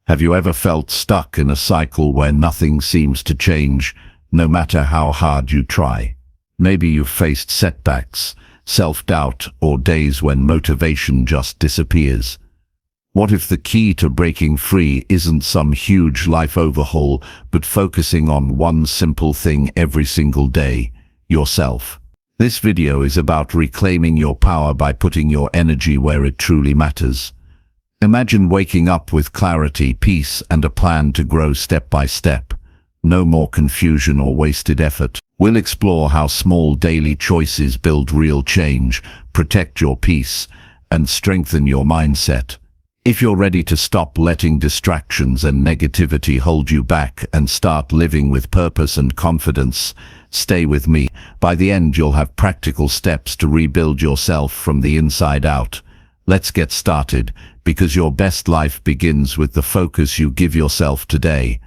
Have you ever felt stuck in a cycle where nothing seems to change, no matter how hard you try? Maybe you've faced setbacks, self-doubt, or days when motivation just disappears. What if the key to breaking free isn't some huge life overhaul, but focusing on one simple thing every single day: yourself? This video is about reclaiming your power by putting your energy where it truly matters. Imagine waking up with clarity, peace, and a plan to grow step by step. No more confusion or wasted effort. We'll explore how small daily choices build real change, protect your peace, and strengthen your mindset. If you're ready to stop letting distractions and negativity hold you back and start living with purpose and confidence, stay with me. By the end, you'll have practical steps to rebuild yourself from the inside out. Let's get started, because your best life begins with the focus you give yourself today.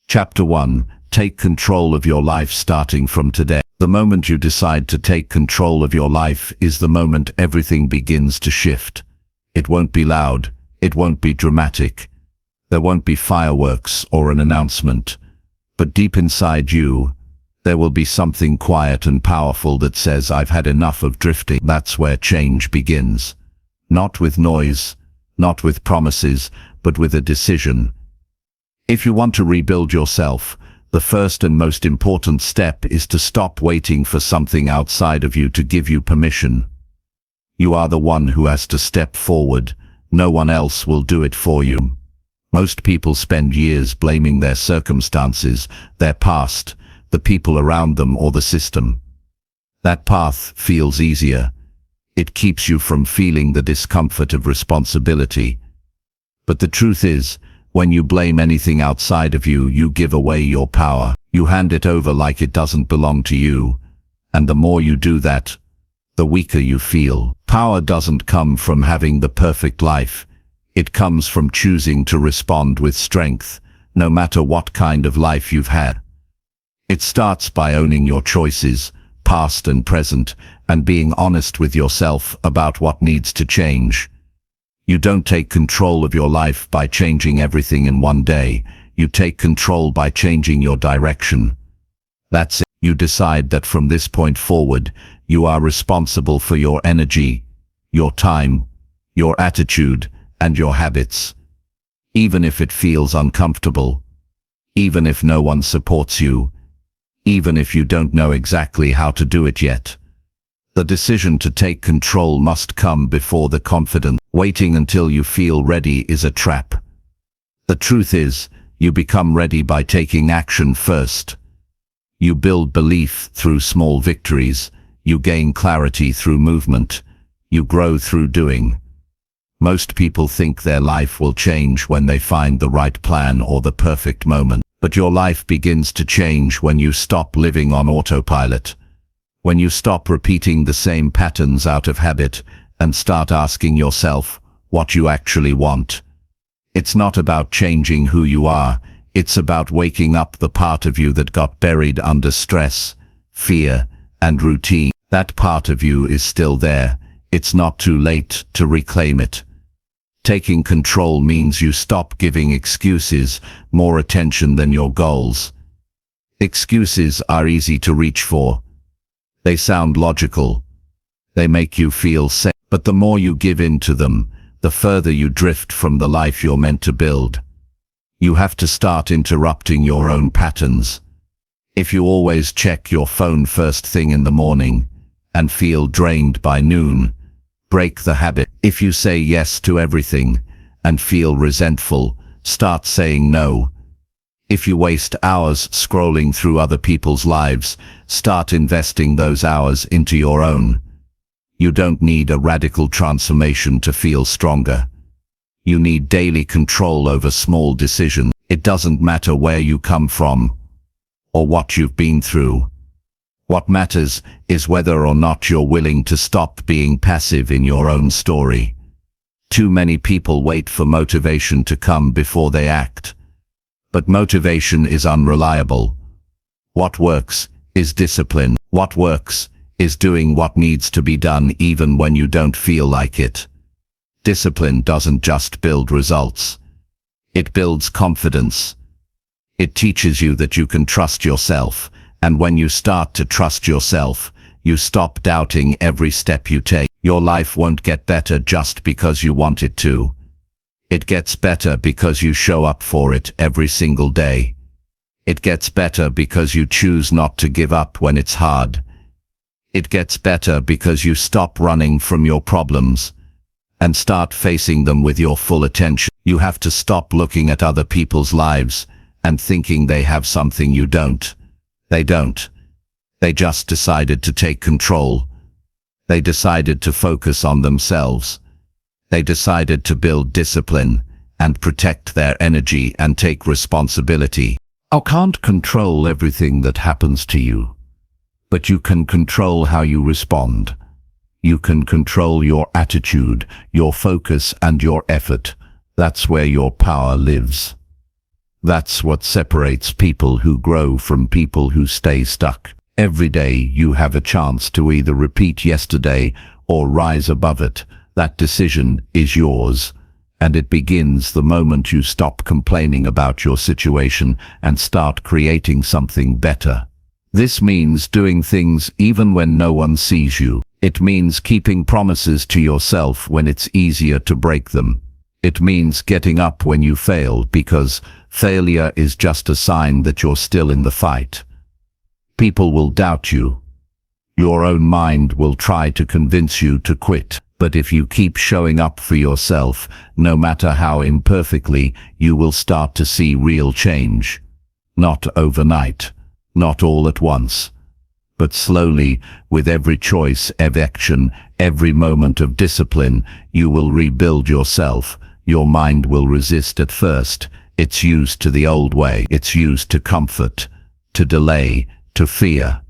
Chapter 1. Take control of your life starting from today. The moment you decide to take control of your life is the moment everything begins to shift. It won't be loud. It won't be dramatic. There won't be fireworks or an announcement. But deep inside you, there will be something quiet and powerful that says, "I've had enough of drifting." That's where change begins. Not with noise, not with promises, but with a decision. If you want to rebuild yourself, the first and most important step is to stop waiting for something outside of you to give you permission. You are the one who has to step forward. No one else will do it for you. Most people spend years blaming their circumstances, their past, the people around them, or the system. That path feels easier. It keeps you from feeling the discomfort of responsibility. But the truth is, when you blame anything outside of you, you give away your power. You hand it over like it doesn't belong to you. And the more you do that, the weaker you feel. Power doesn't come from having the perfect life. It comes from choosing to respond with strength, no matter what kind of life you've had. It starts by owning your choices, past and present, and being honest with yourself about what needs to change. You don't take control of your life by changing everything in one day. You take control by changing your direction. That's it. You decide that from this point forward, you are responsible for your energy, your time, your attitude, and your habits. Even if it feels uncomfortable, even if no one supports you, even if you don't know exactly how to do it yet. The decision to take control must come before the confidence. Waiting until you feel ready is a trap. The truth is, you become ready by taking action first. You build belief through small victories. You gain clarity through movement. You grow through doing. Most people think their life will change when they find the right plan or the perfect moment. But your life begins to change when you stop living on autopilot. When you stop repeating the same patterns out of habit and start asking yourself what you actually want. It's not about changing who you are. It's about waking up the part of you that got buried under stress, fear, and routine. That part of you is still there. It's not too late to reclaim it. Taking control means you stop giving excuses more attention than your goals. Excuses are easy to reach for. They sound logical. They make you feel safe. But the more you give in to them, the further you drift from the life you're meant to build. You have to start interrupting your own patterns. If you always check your phone first thing in the morning and feel drained by noon, break the habit. If you say yes to everything and feel resentful, start saying no. If you waste hours scrolling through other people's lives, start investing those hours into your own. You don't need a radical transformation to feel stronger. You need daily control over small decisions. It doesn't matter where you come from or what you've been through. What matters is whether or not you're willing to stop being passive in your own story. Too many people wait for motivation to come before they act. But motivation is unreliable. What works is discipline. What works is doing what needs to be done even when you don't feel like it. Discipline doesn't just build results. It builds confidence. It teaches you that you can trust yourself, and when you start to trust yourself, you stop doubting every step you take. Your life won't get better just because you want it to. It gets better because you show up for it every single day. It gets better because you choose not to give up when it's hard. It gets better because you stop running from your problems and start facing them with your full attention. You have to stop looking at other people's lives and thinking they have something you don't. They don't. They just decided to take control. They decided to focus on themselves. They decided to build discipline and protect their energy and take responsibility. You can't control everything that happens to you, but you can control how you respond. You can control your attitude, your focus, and your effort. That's where your power lives. That's what separates people who grow from people who stay stuck. Every day you have a chance to either repeat yesterday or rise above it. That decision is yours, and it begins the moment you stop complaining about your situation and start creating something better. This means doing things even when no one sees you. It means keeping promises to yourself when it's easier to break them. It means getting up when you fail, because failure is just a sign that you're still in the fight. People will doubt you. Your own mind will try to convince you to quit. But if you keep showing up for yourself, no matter how imperfectly, you will start to see real change. Not overnight, not all at once, but slowly, with every choice, every action, every moment of discipline, you will rebuild yourself. Your mind will resist at first. It's used to the old way. It's used to comfort, to delay, to fear.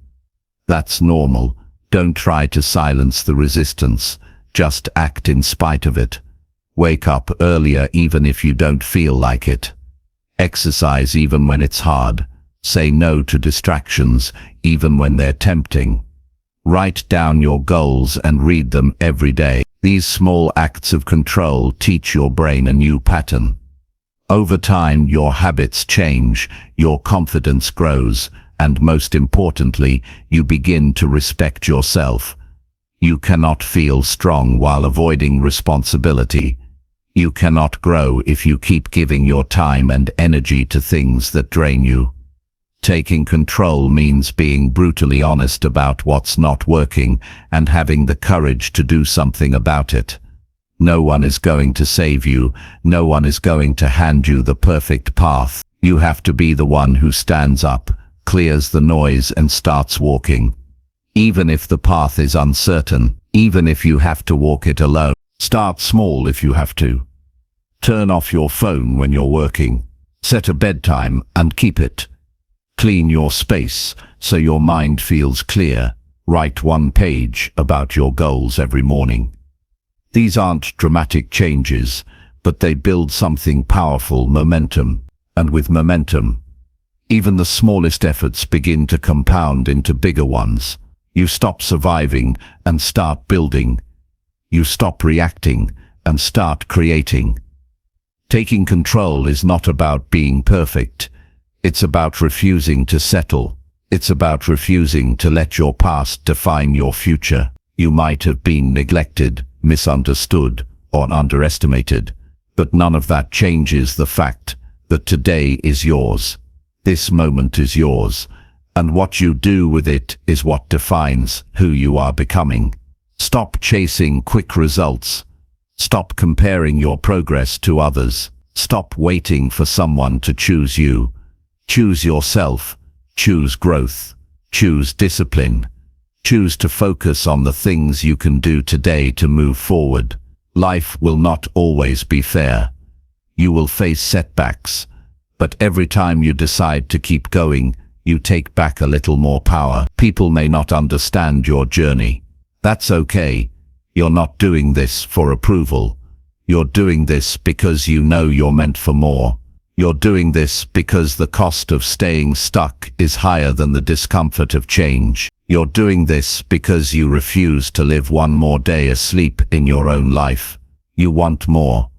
That's normal. Don't try to silence the resistance. Just act in spite of it. Wake up earlier even if you don't feel like it. Exercise even when it's hard. Say no to distractions even when they're tempting. Write down your goals and read them every day. These small acts of control teach your brain a new pattern. Over time, your habits change, your confidence grows, and most importantly, you begin to respect yourself. You cannot feel strong while avoiding responsibility. You cannot grow if you keep giving your time and energy to things that drain you. Taking control means being brutally honest about what's not working and having the courage to do something about it. No one is going to save you. No one is going to hand you the perfect path. You have to be the one who stands up, clears the noise, and starts walking. Even if the path is uncertain, even if you have to walk it alone. Start small if you have to. Turn off your phone when you're working. Set a bedtime and keep it. Clean your space so your mind feels clear. Write one page about your goals every morning. These aren't dramatic changes, but they build something powerful, momentum. And with momentum, even the smallest efforts begin to compound into bigger ones. You stop surviving and start building. You stop reacting and start creating. Taking control is not about being perfect. It's about refusing to settle. It's about refusing to let your past define your future. You might have been neglected, misunderstood, or underestimated, but none of that changes the fact that today is yours. This moment is yours, and what you do with it is what defines who you are becoming. Stop chasing quick results. Stop comparing your progress to others. Stop waiting for someone to choose you. Choose yourself. Choose growth. Choose discipline. Choose to focus on the things you can do today to move forward. Life will not always be fair. You will face setbacks, but every time you decide to keep going, you take back a little more power. People may not understand your journey. That's okay. You're not doing this for approval. You're doing this because you know you're meant for more. You're doing this because the cost of staying stuck is higher than the discomfort of change. You're doing this because you refuse to live one more day asleep in your own life. You want more.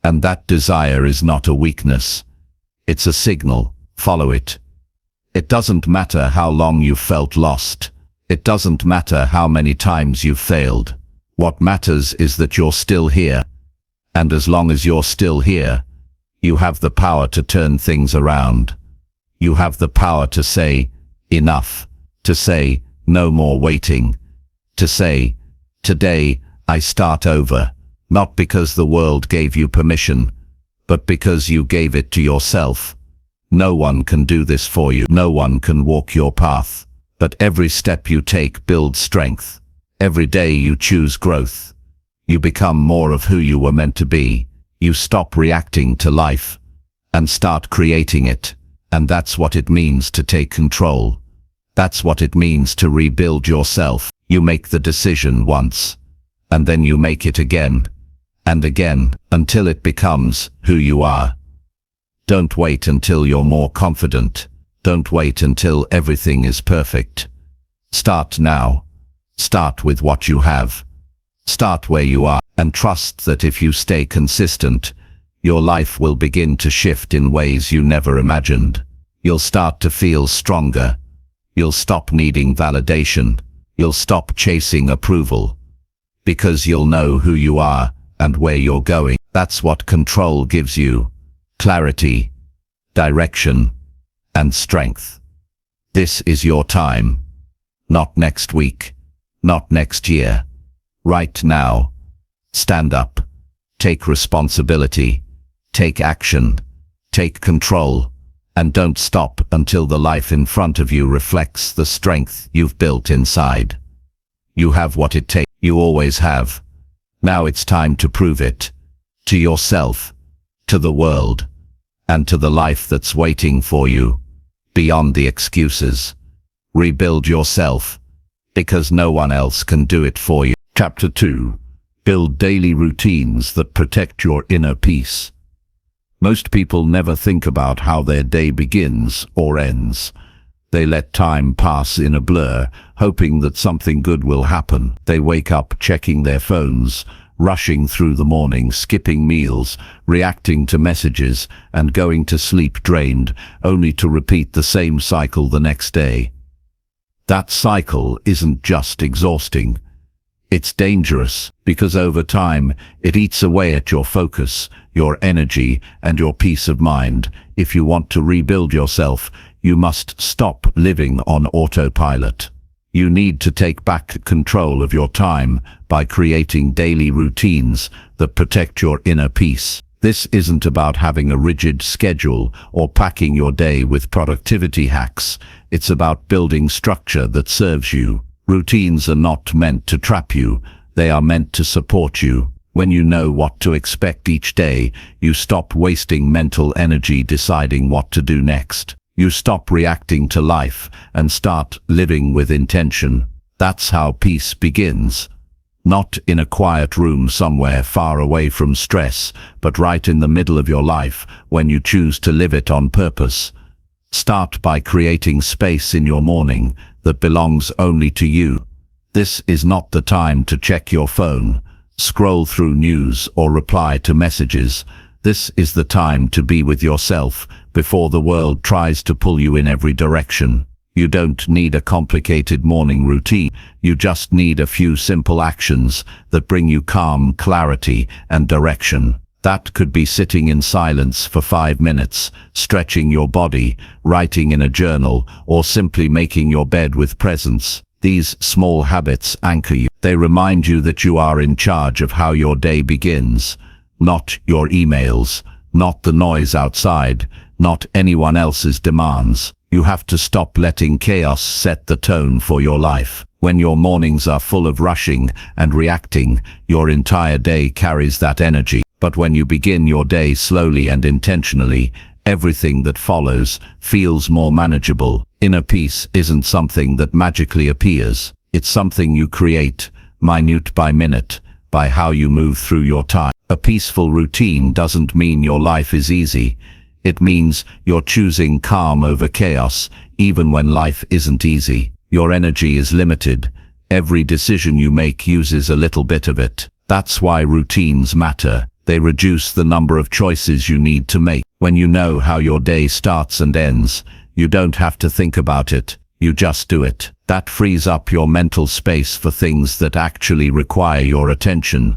And that desire is not a weakness. It's a signal. Follow it. It doesn't matter how long you've felt lost. It doesn't matter how many times you've failed. What matters is that you're still here. And as long as you're still here, you have the power to turn things around. You have the power to say, enough. To say, no more waiting. To say, today, I start over. Not because the world gave you permission, but because you gave it to yourself. No one can do this for you. No one can walk your path. But every step you take builds strength. Every day you choose growth. You become more of who you were meant to be. You stop reacting to life and start creating it. And that's what it means to take control. That's what it means to rebuild yourself. You make the decision once, and then you make it again and again until it becomes who you are. Don't wait until you're more confident. Don't wait until everything is perfect. Start now. Start with what you have. Start where you are, and trust that if you stay consistent, your life will begin to shift in ways you never imagined. You'll start to feel stronger. You'll stop needing validation. You'll stop chasing approval. Because you'll know who you are and where you're going. That's what control gives you. Clarity, direction, and strength. This is your time. Not next week. Not next year. Right now. Stand up. Take responsibility. Take action. Take control. And don't stop until the life in front of you reflects the strength you've built inside. You have what it takes. You always have. Now it's time to prove it. To yourself. To the world. And to the life that's waiting for you. Beyond the excuses. Rebuild yourself. Because no one else can do it for you. Chapter 2. Build daily routines that protect your inner peace. Most people never think about how their day begins or ends. They let time pass in a blur, hoping that something good will happen. They wake up checking their phones, rushing through the morning, skipping meals, reacting to messages, and going to sleep drained, only to repeat the same cycle the next day. That cycle isn't just exhausting. It's dangerous, because over time, it eats away at your focus, your energy, and your peace of mind. If you want to rebuild yourself, you must stop living on autopilot. You need to take back control of your time by creating daily routines that protect your inner peace. This isn't about having a rigid schedule or packing your day with productivity hacks. It's about building structure that serves you. Routines are not meant to trap you. They are meant to support you. When you know what to expect each day, you stop wasting mental energy deciding what to do next. You stop reacting to life and start living with intention. That's how peace begins. Not in a quiet room somewhere far away from stress, but right in the middle of your life when you choose to live it on purpose. Start by creating space in your morning that belongs only to you. This is not the time to check your phone, scroll through news, or reply to messages. This is the time to be with yourself before the world tries to pull you in every direction. You don't need a complicated morning routine. You just need a few simple actions that bring you calm, clarity, and direction. That could be sitting in silence for 5 minutes, stretching your body, writing in a journal, or simply making your bed with presence. These small habits anchor you. They remind you that you are in charge of how your day begins. Not your emails, not the noise outside, not anyone else's demands. You have to stop letting chaos set the tone for your life. When your mornings are full of rushing and reacting, your entire day carries that energy. But when you begin your day slowly and intentionally, everything that follows feels more manageable. Inner peace isn't something that magically appears. It's something you create, minute by minute, by how you move through your time. A peaceful routine doesn't mean your life is easy. It means you're choosing calm over chaos, even when life isn't easy. Your energy is limited. Every decision you make uses a little bit of it. That's why routines matter. They reduce the number of choices you need to make. When you know how your day starts and ends, you don't have to think about it, you just do it. That frees up your mental space for things that actually require your attention.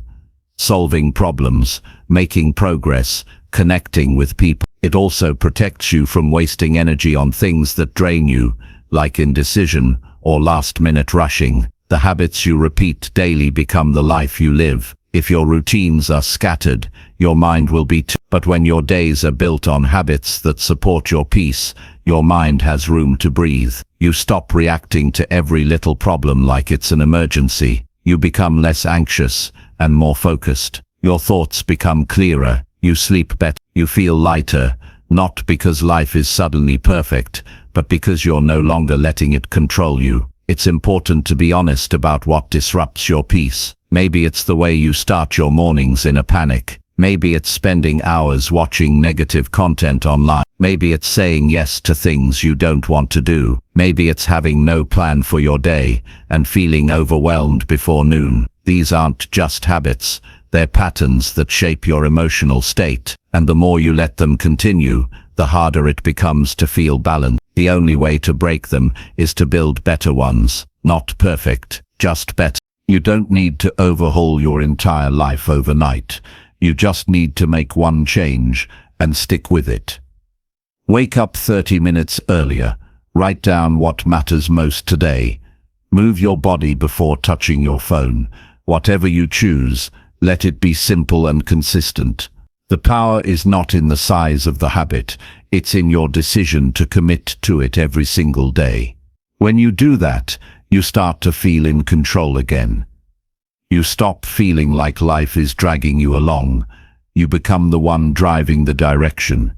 Solving problems, making progress, connecting with people. It also protects you from wasting energy on things that drain you, like indecision or last-minute rushing. The habits you repeat daily become the life you live. If your routines are scattered, your mind will be too. But when your days are built on habits that support your peace, your mind has room to breathe. You stop reacting to every little problem like it's an emergency. You become less anxious and more focused. Your thoughts become clearer. You sleep better. You feel lighter, not because life is suddenly perfect, but because you're no longer letting it control you. It's important to be honest about what disrupts your peace. Maybe it's the way you start your mornings in a panic. Maybe it's spending hours watching negative content online. Maybe it's saying yes to things you don't want to do. Maybe it's having no plan for your day and feeling overwhelmed before noon. These aren't just habits. They're patterns that shape your emotional state. And the more you let them continue, the harder it becomes to feel balanced. The only way to break them is to build better ones. Not perfect, just better. You don't need to overhaul your entire life overnight. You just need to make one change and stick with it. Wake up 30 minutes earlier. Write down what matters most today. Move your body before touching your phone. Whatever you choose, let it be simple and consistent. The power is not in the size of the habit, it's in your decision to commit to it every single day. When you do that, you start to feel in control again. You stop feeling like life is dragging you along. You become the one driving the direction.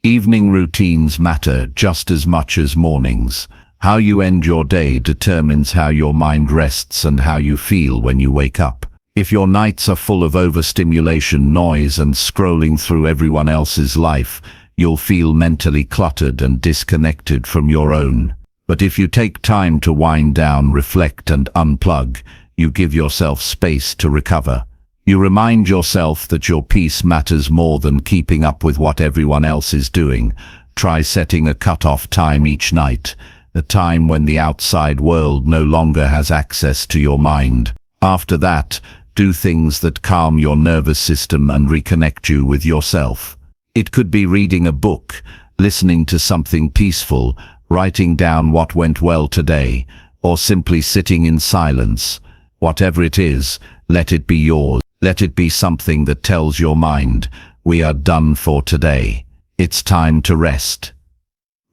Evening routines matter just as much as mornings. How you end your day determines how your mind rests and how you feel when you wake up. If your nights are full of overstimulation, noise, and scrolling through everyone else's life, you'll feel mentally cluttered and disconnected from your own. But if you take time to wind down, reflect, and unplug, you give yourself space to recover. You remind yourself that your peace matters more than keeping up with what everyone else is doing. Try setting a cut-off time each night, a time when the outside world no longer has access to your mind. After that, do things that calm your nervous system and reconnect you with yourself. It could be reading a book, listening to something peaceful, writing down what went well today, or simply sitting in silence. Whatever it is, let it be yours. Let it be something that tells your mind, we are done for today. It's time to rest.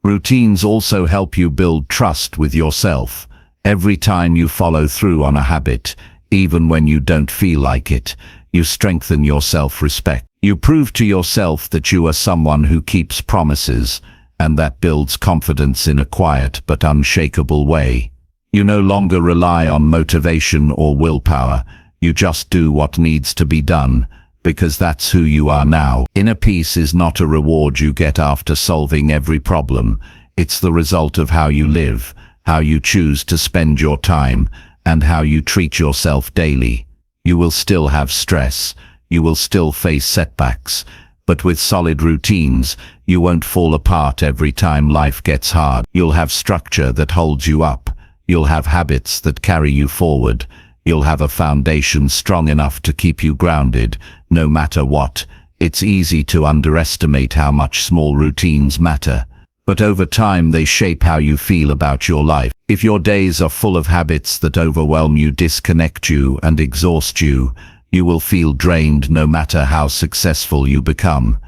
Routines also help you build trust with yourself. Every time you follow through on a habit, even when you don't feel like it, you strengthen your self-respect. You prove to yourself that you are someone who keeps promises, and that builds confidence in a quiet but unshakable way. You no longer rely on motivation or willpower. You just do what needs to be done, because that's who you are now. Inner peace is not a reward you get after solving every problem. It's the result of how you live, how you choose to spend your time, and how you treat yourself daily. You will still have stress, you will still face setbacks, but with solid routines, you won't fall apart every time life gets hard. You'll have structure that holds you up. You'll have habits that carry you forward. You'll have a foundation strong enough to keep you grounded, no matter what. It's easy to underestimate how much small routines matter, but over time they shape how you feel about your life. If your days are full of habits that overwhelm you, disconnect you, and exhaust you, you will feel drained no matter how successful you become.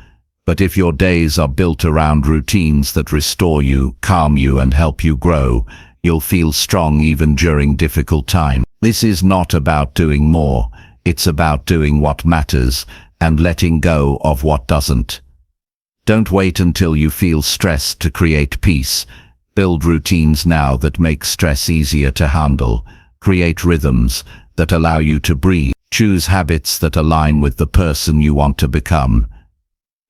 But if your days are built around routines that restore you, calm you, and help you grow, you'll feel strong even during difficult times. This is not about doing more, it's about doing what matters and letting go of what doesn't. Don't wait until you feel stressed to create peace. Build routines now that make stress easier to handle. Create rhythms that allow you to breathe. Choose habits that align with the person you want to become.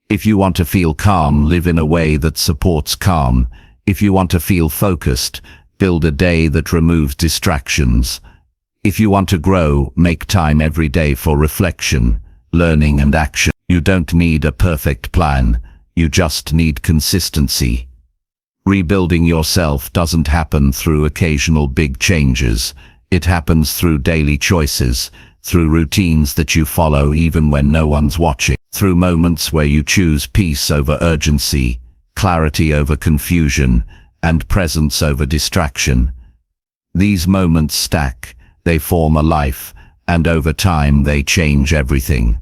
If you want to feel calm, live in a way that supports calm. If you want to feel focused, build a day that removes distractions. If you want to grow, make time every day for reflection. learning and action. You don't need a perfect plan, you just need consistency. Rebuilding yourself doesn't happen through occasional big changes. It happens through daily choices, through routines that you follow even when no one's watching, through moments where you choose peace over urgency, clarity over confusion, and presence over distraction. These moments stack, they form a life, and over time they change everything.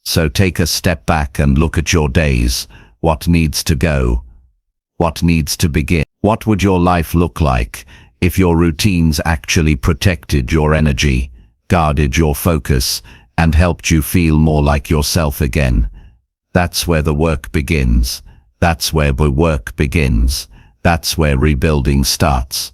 So take a step back and look at your days. What needs to go? What needs to begin? What would your life look like if your routines actually protected your energy, guarded your focus, and helped you feel more like yourself again? That's where the work begins. That's where the work begins. That's where rebuilding starts.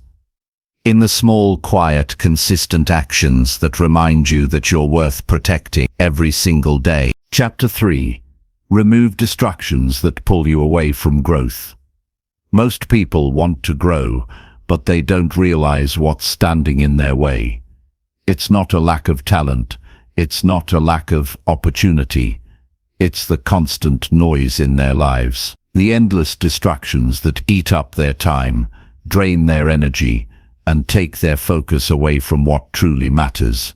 In the small, quiet, consistent actions that remind you that you're worth protecting every single day. Chapter 3. Remove distractions that pull you away from growth. Most people want to grow, but they don't realize what's standing in their way. It's not a lack of talent. It's not a lack of opportunity. It's the constant noise in their lives. The endless distractions that eat up their time, drain their energy, and take their focus away from what truly matters.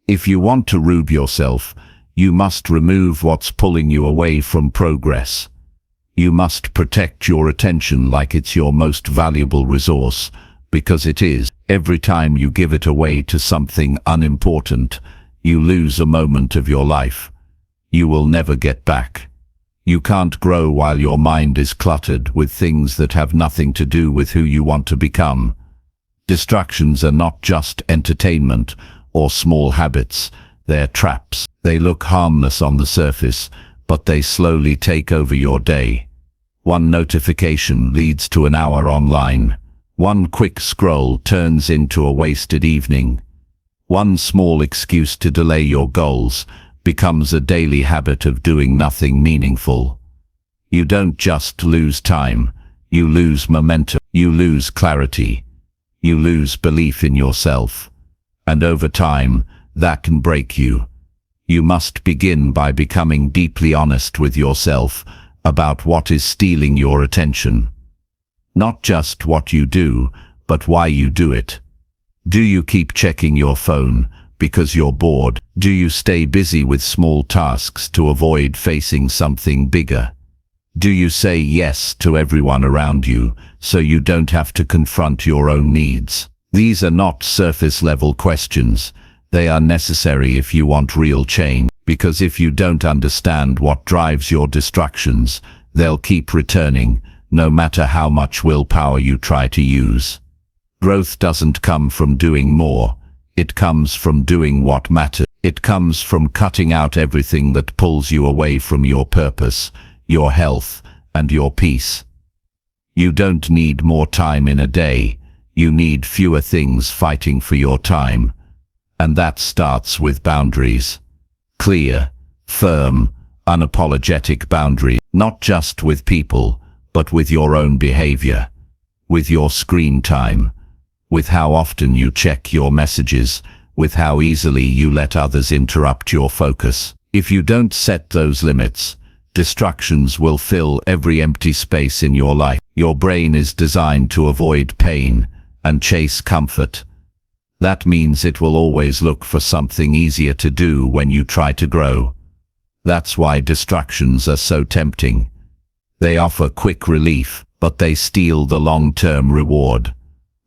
If you want to root yourself, you must remove what's pulling you away from progress. You must protect your attention like it's your most valuable resource, because it is. Every time you give it away to something unimportant, you lose a moment of your life. You will never get back. You can't grow while your mind is cluttered with things that have nothing to do with who you want to become. Distractions are not just entertainment or small habits, they're traps. They look harmless on the surface, but they slowly take over your day. One notification leads to an hour online. One quick scroll turns into a wasted evening. One small excuse to delay your goals becomes a daily habit of doing nothing meaningful. You don't just lose time, you lose momentum, you lose clarity, you lose belief in yourself. And over time, that can break you. You must begin by becoming deeply honest with yourself about what is stealing your attention. Not just what you do, but why you do it. Do you keep checking your phone because you're bored? Do you stay busy with small tasks to avoid facing something bigger? Do you say yes to everyone around you so you don't have to confront your own needs? These are not surface-level questions. They are necessary if you want real change, because if you don't understand what drives your distractions, they'll keep returning, no matter how much willpower you try to use. Growth doesn't come from doing more. It comes from doing what matters. It comes from cutting out everything that pulls you away from your purpose, your health, and your peace. You don't need more time in a day. You need fewer things fighting for your time. And that starts with boundaries. Clear, firm, unapologetic boundaries, not just with people, but with your own behavior, with your screen time, with how often you check your messages, with how easily you let others interrupt your focus. If you don't set those limits, distractions will fill every empty space in your life. Your brain is designed to avoid pain and chase comfort. That means it will always look for something easier to do when you try to grow. That's why distractions are so tempting. They offer quick relief, but they steal the long-term reward.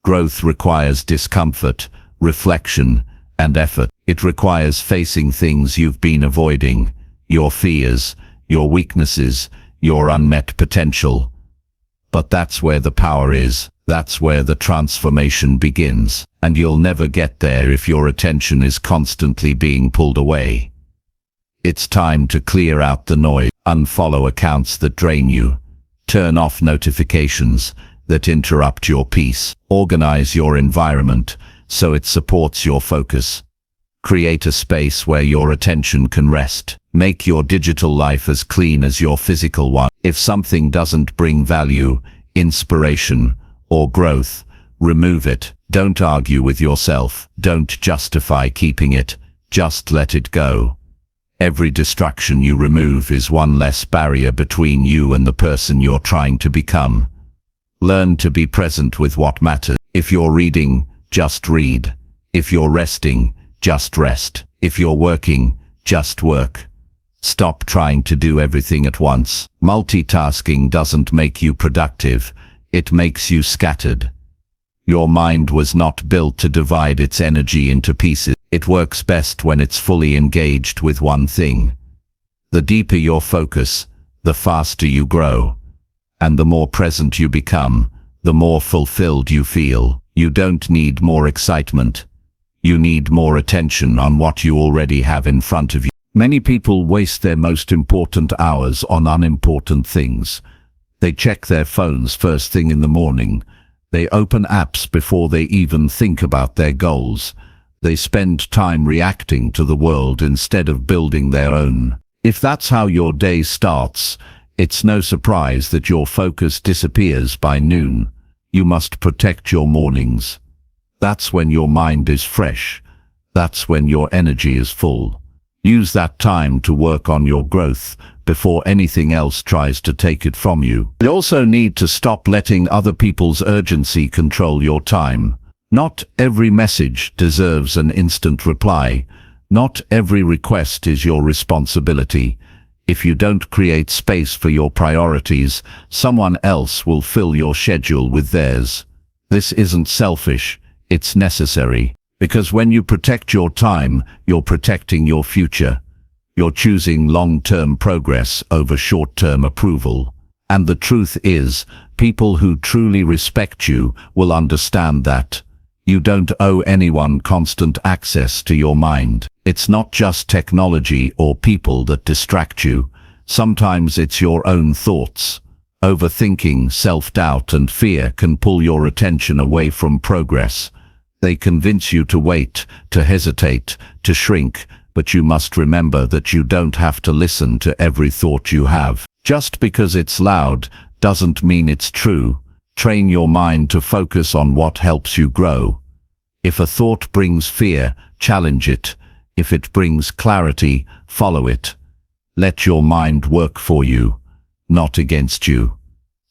Growth requires discomfort, reflection, and effort. It requires facing things you've been avoiding, your fears, your weaknesses, your unmet potential. But that's where the power is. That's where the transformation begins. And you'll never get there if your attention is constantly being pulled away. It's time to clear out the noise. Unfollow accounts that drain you. Turn off notifications that interrupt your peace. Organize your environment so it supports your focus. Create a space where your attention can rest. Make your digital life as clean as your physical one. If something doesn't bring value, inspiration, or growth, remove it. Don't argue with yourself. Don't justify keeping it. Just let it go. Every distraction you remove is one less barrier between you and the person you're trying to become. Learn to be present with what matters. If you're reading, just read. If you're resting, just rest. If you're working, just work. Stop trying to do everything at once. Multitasking doesn't make you productive, it makes you scattered. Your mind was not built to divide its energy into pieces. It works best when it's fully engaged with one thing. The deeper your focus, the faster you grow. And the more present you become, the more fulfilled you feel. You don't need more excitement. You need more attention on what you already have in front of you. Many people waste their most important hours on unimportant things. They check their phones first thing in the morning. They open apps before they even think about their goals. They spend time reacting to the world instead of building their own. If that's how your day starts, it's no surprise that your focus disappears by noon. You must protect your mornings. That's when your mind is fresh. That's when your energy is full. Use that time to work on your growth before anything else tries to take it from you. You also need to stop letting other people's urgency control your time. Not every message deserves an instant reply. Not every request is your responsibility. If you don't create space for your priorities, someone else will fill your schedule with theirs. This isn't selfish, it's necessary. Because when you protect your time, you're protecting your future. You're choosing long-term progress over short-term approval. And the truth is, people who truly respect you will understand that. You don't owe anyone constant access to your mind. It's not just technology or people that distract you. Sometimes it's your own thoughts. Overthinking, self-doubt, and fear can pull your attention away from progress. They convince you to wait, to hesitate, to shrink, but you must remember that you don't have to listen to every thought you have. Just because it's loud doesn't mean it's true. Train your mind to focus on what helps you grow. If a thought brings fear, challenge it. If it brings clarity, follow it. Let your mind work for you, not against you.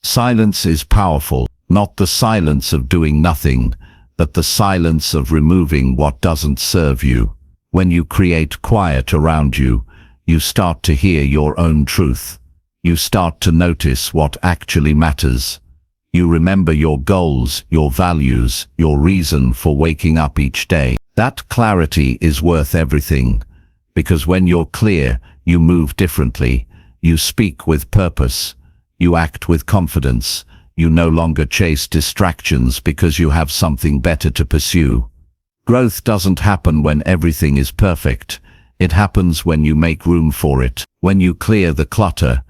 Silence is powerful, not the silence of doing nothing, but the silence of removing what doesn't serve you. When you create quiet around you, you start to hear your own truth. You start to notice what actually matters. You remember your goals, your values, your reason for waking up each day. That clarity is worth everything. Because when you're clear, you move differently. You speak with purpose. You act with confidence. You no longer chase distractions because you have something better to pursue. Growth doesn't happen when everything is perfect. It happens when you make room for it, when you clear the clutter,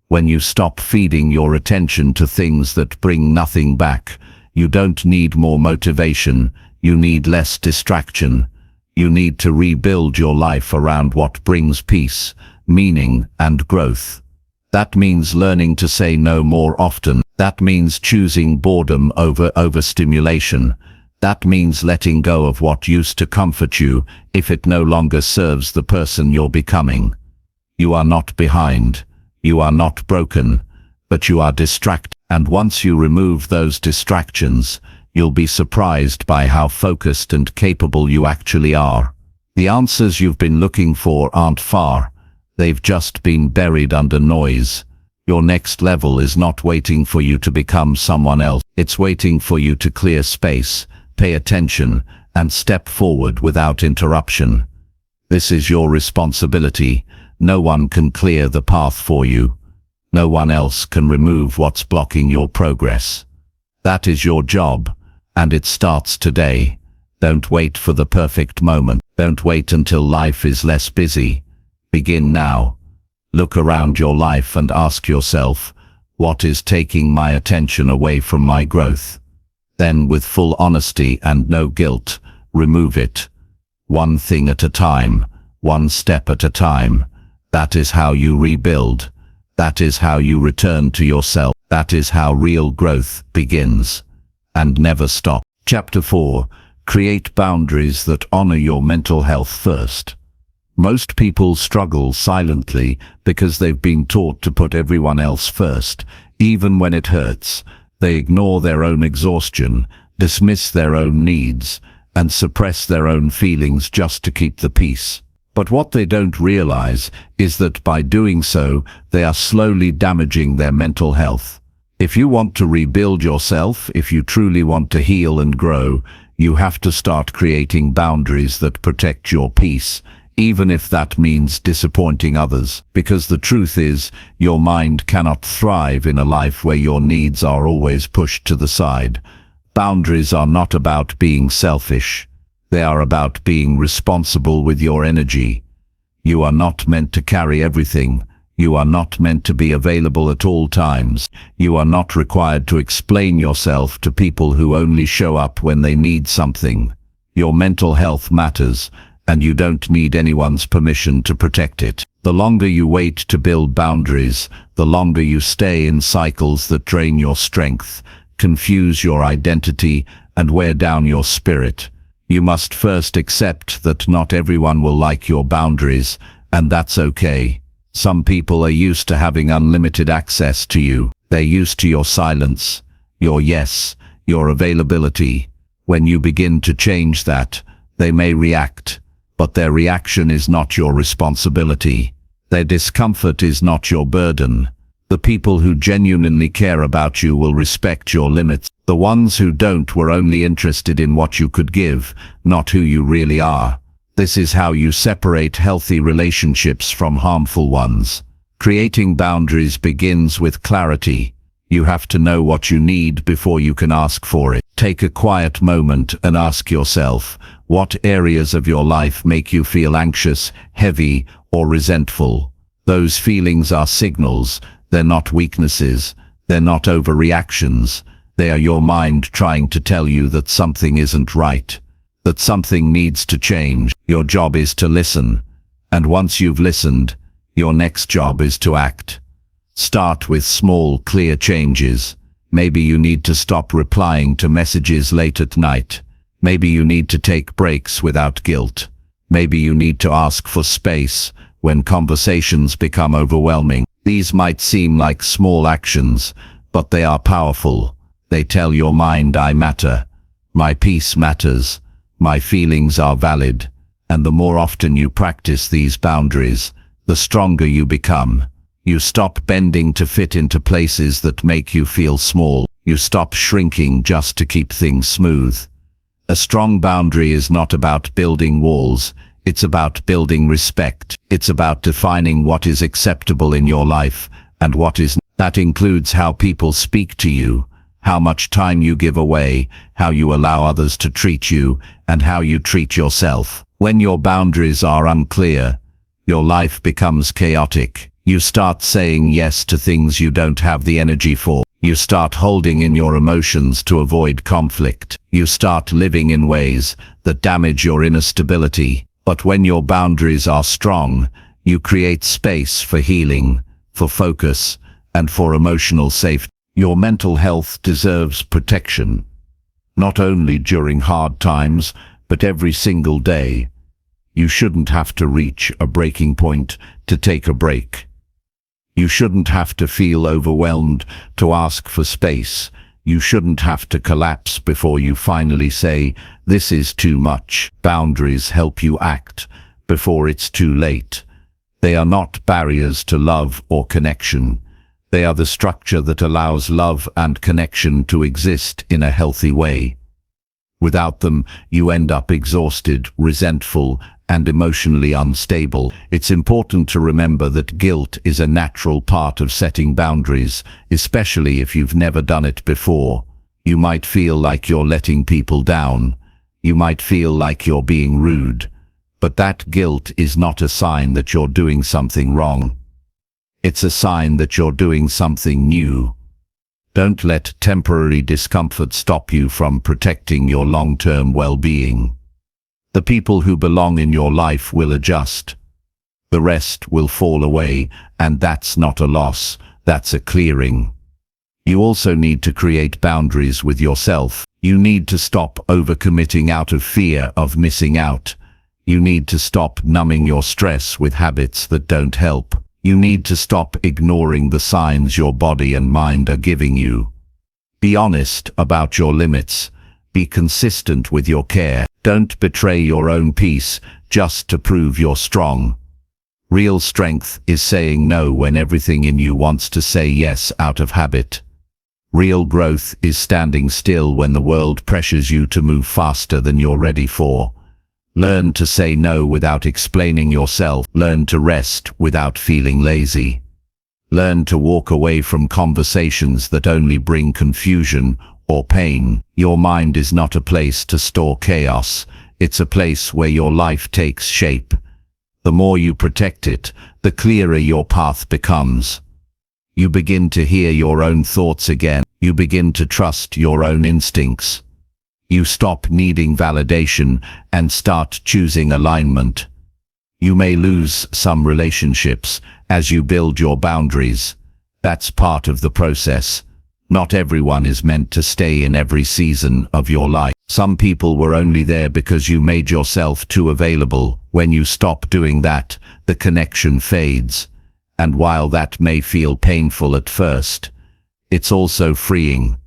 when you stop feeding your attention to things that bring nothing back. You don't need more motivation, you need less distraction. You need to rebuild your life around what brings peace, meaning, and growth. That means learning to say no more often. That means choosing boredom over overstimulation. That means letting go of what used to comfort you if it no longer serves the person you're becoming. You are not behind. You are not broken. But you are distracted. And once you remove those distractions, you'll be surprised by how focused and capable you actually are. The answers you've been looking for aren't far. They've just been buried under noise. Your next level is not waiting for you to become someone else. It's waiting for you to clear space, pay attention, and step forward without interruption. This is your responsibility. No one can clear the path for you. No one else can remove what's blocking your progress. That is your job, and it starts today. Don't wait for the perfect moment. Don't wait until life is less busy. Begin now. Look around your life and ask yourself, what is taking my attention away from my growth? Then, with full honesty and no guilt, remove it. One thing at a time, one step at a time. That is how you rebuild. That is how you return to yourself. That is how real growth begins. And never stop. Chapter 4. Create boundaries that honor your mental health first. Most people struggle silently because they've been taught to put everyone else first, even when it hurts. They ignore their own exhaustion, dismiss their own needs, and suppress their own feelings just to keep the peace. But what they don't realize is that by doing so, they are slowly damaging their mental health. If you want to rebuild yourself, if you truly want to heal and grow, you have to start creating boundaries that protect your peace, even if that means disappointing others. Because the truth is, your mind cannot thrive in a life where your needs are always pushed to the side. Boundaries are not about being selfish. They are about being responsible with your energy. You are not meant to carry everything. You are not meant to be available at all times. You are not required to explain yourself to people who only show up when they need something. Your mental health matters, and you don't need anyone's permission to protect it. The longer you wait to build boundaries, the longer you stay in cycles that drain your strength, confuse your identity, and wear down your spirit. You must first accept that not everyone will like your boundaries, and that's okay. Some people are used to having unlimited access to you. They're used to your silence, your yes, your availability. When you begin to change that, they may react, but their reaction is not your responsibility. Their discomfort is not your burden. The people who genuinely care about you will respect your limits. The ones who don't were only interested in what you could give, not who you really are. This is how you separate healthy relationships from harmful ones. Creating boundaries begins with clarity. You have to know what you need before you can ask for it. Take a quiet moment and ask yourself, what areas of your life make you feel anxious, heavy, or resentful? Those feelings are signals. They're not weaknesses. They're not overreactions. They are your mind trying to tell you that something isn't right, that something needs to change. Your job is to listen. And once you've listened, your next job is to act. Start with small, clear changes. Maybe you need to stop replying to messages late at night. Maybe you need to take breaks without guilt. Maybe you need to ask for space when conversations become overwhelming. These might seem like small actions, but they are powerful. They tell your mind, I matter. My peace matters. My feelings are valid. And the more often you practice these boundaries, the stronger you become. You stop bending to fit into places that make you feel small. You stop shrinking just to keep things smooth. A strong boundary is not about building walls. It's about building respect. It's about defining what is acceptable in your life and what is not. That includes how people speak to you, how much time you give away, how you allow others to treat you, and how you treat yourself. When your boundaries are unclear, your life becomes chaotic. You start saying yes to things you don't have the energy for. You start holding in your emotions to avoid conflict. You start living in ways that damage your inner stability. But when your boundaries are strong, you create space for healing, for focus, and for emotional safety. Your mental health deserves protection, not only during hard times, but every single day. You shouldn't have to reach a breaking point to take a break. You shouldn't have to feel overwhelmed to ask for space. You shouldn't have to collapse before you finally say, this is too much. Boundaries help you act before it's too late. They are not barriers to love or connection. They are the structure that allows love and connection to exist in a healthy way. Without them, you end up exhausted, resentful, and emotionally unstable. It's important to remember that guilt is a natural part of setting boundaries, especially if you've never done it before. You might feel like you're letting people down. You might feel like you're being rude. But that guilt is not a sign that you're doing something wrong. It's a sign that you're doing something new. Don't let temporary discomfort stop you from protecting your long-term well-being. The people who belong in your life will adjust. The rest will fall away, and that's not a loss, that's a clearing. You also need to create boundaries with yourself. You need to stop overcommitting out of fear of missing out. You need to stop numbing your stress with habits that don't help. You need to stop ignoring the signs your body and mind are giving you. Be honest about your limits. Be consistent with your care. Don't betray your own peace just to prove you're strong. Real strength is saying no when everything in you wants to say yes out of habit. Real growth is standing still when the world pressures you to move faster than you're ready for. Learn to say no without explaining yourself. Learn to rest without feeling lazy. Learn to walk away from conversations that only bring confusion or pain. Your mind is not a place to store chaos. It's a place where your life takes shape. The more you protect it, the clearer your path becomes. You begin to hear your own thoughts again. You begin to trust your own instincts. You stop needing validation and start choosing alignment. You may lose some relationships as you build your boundaries. That's part of the process. Not everyone is meant to stay in every season of your life. Some people were only there because you made yourself too available. When you stop doing that, the connection fades. And while that may feel painful at first, it's also freeing.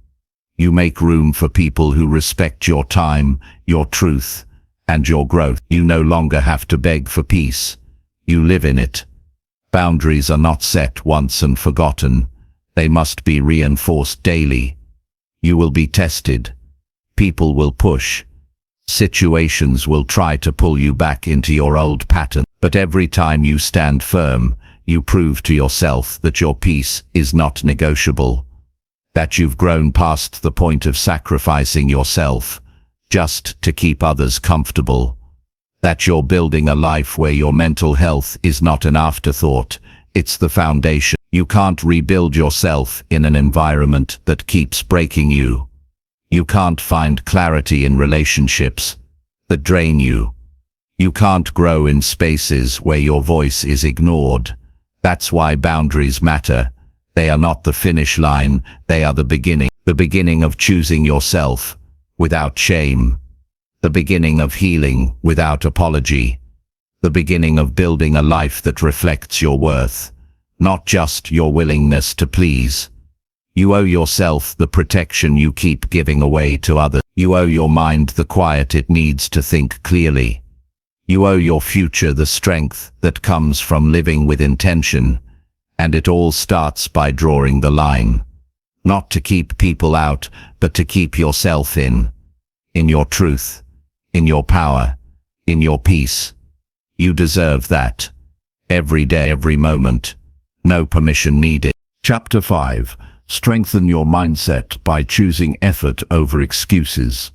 You make room for people who respect your time, your truth, and your growth. You no longer have to beg for peace. You live in it. Boundaries are not set once and forgotten. They must be reinforced daily. You will be tested. People will push. Situations will try to pull you back into your old pattern. But every time you stand firm, you prove to yourself that your peace is not negotiable. That you've grown past the point of sacrificing yourself just to keep others comfortable. That you're building a life where your mental health is not an afterthought, it's the foundation. You can't rebuild yourself in an environment that keeps breaking you. You can't find clarity in relationships that drain you. You can't grow in spaces where your voice is ignored. That's why boundaries matter. They are not the finish line, they are the beginning of choosing yourself without shame, the beginning of healing without apology, the beginning of building a life that reflects your worth, not just your willingness to please. You owe yourself the protection you keep giving away to others. You owe your mind the quiet it needs to think clearly. You owe your future the strength that comes from living with intention. And it all starts by drawing the line. Not to keep people out, but to keep yourself in your truth, in your power, in your peace. You deserve that. Every day, every moment. No permission needed. Chapter 5. Strengthen your mindset by choosing effort over excuses.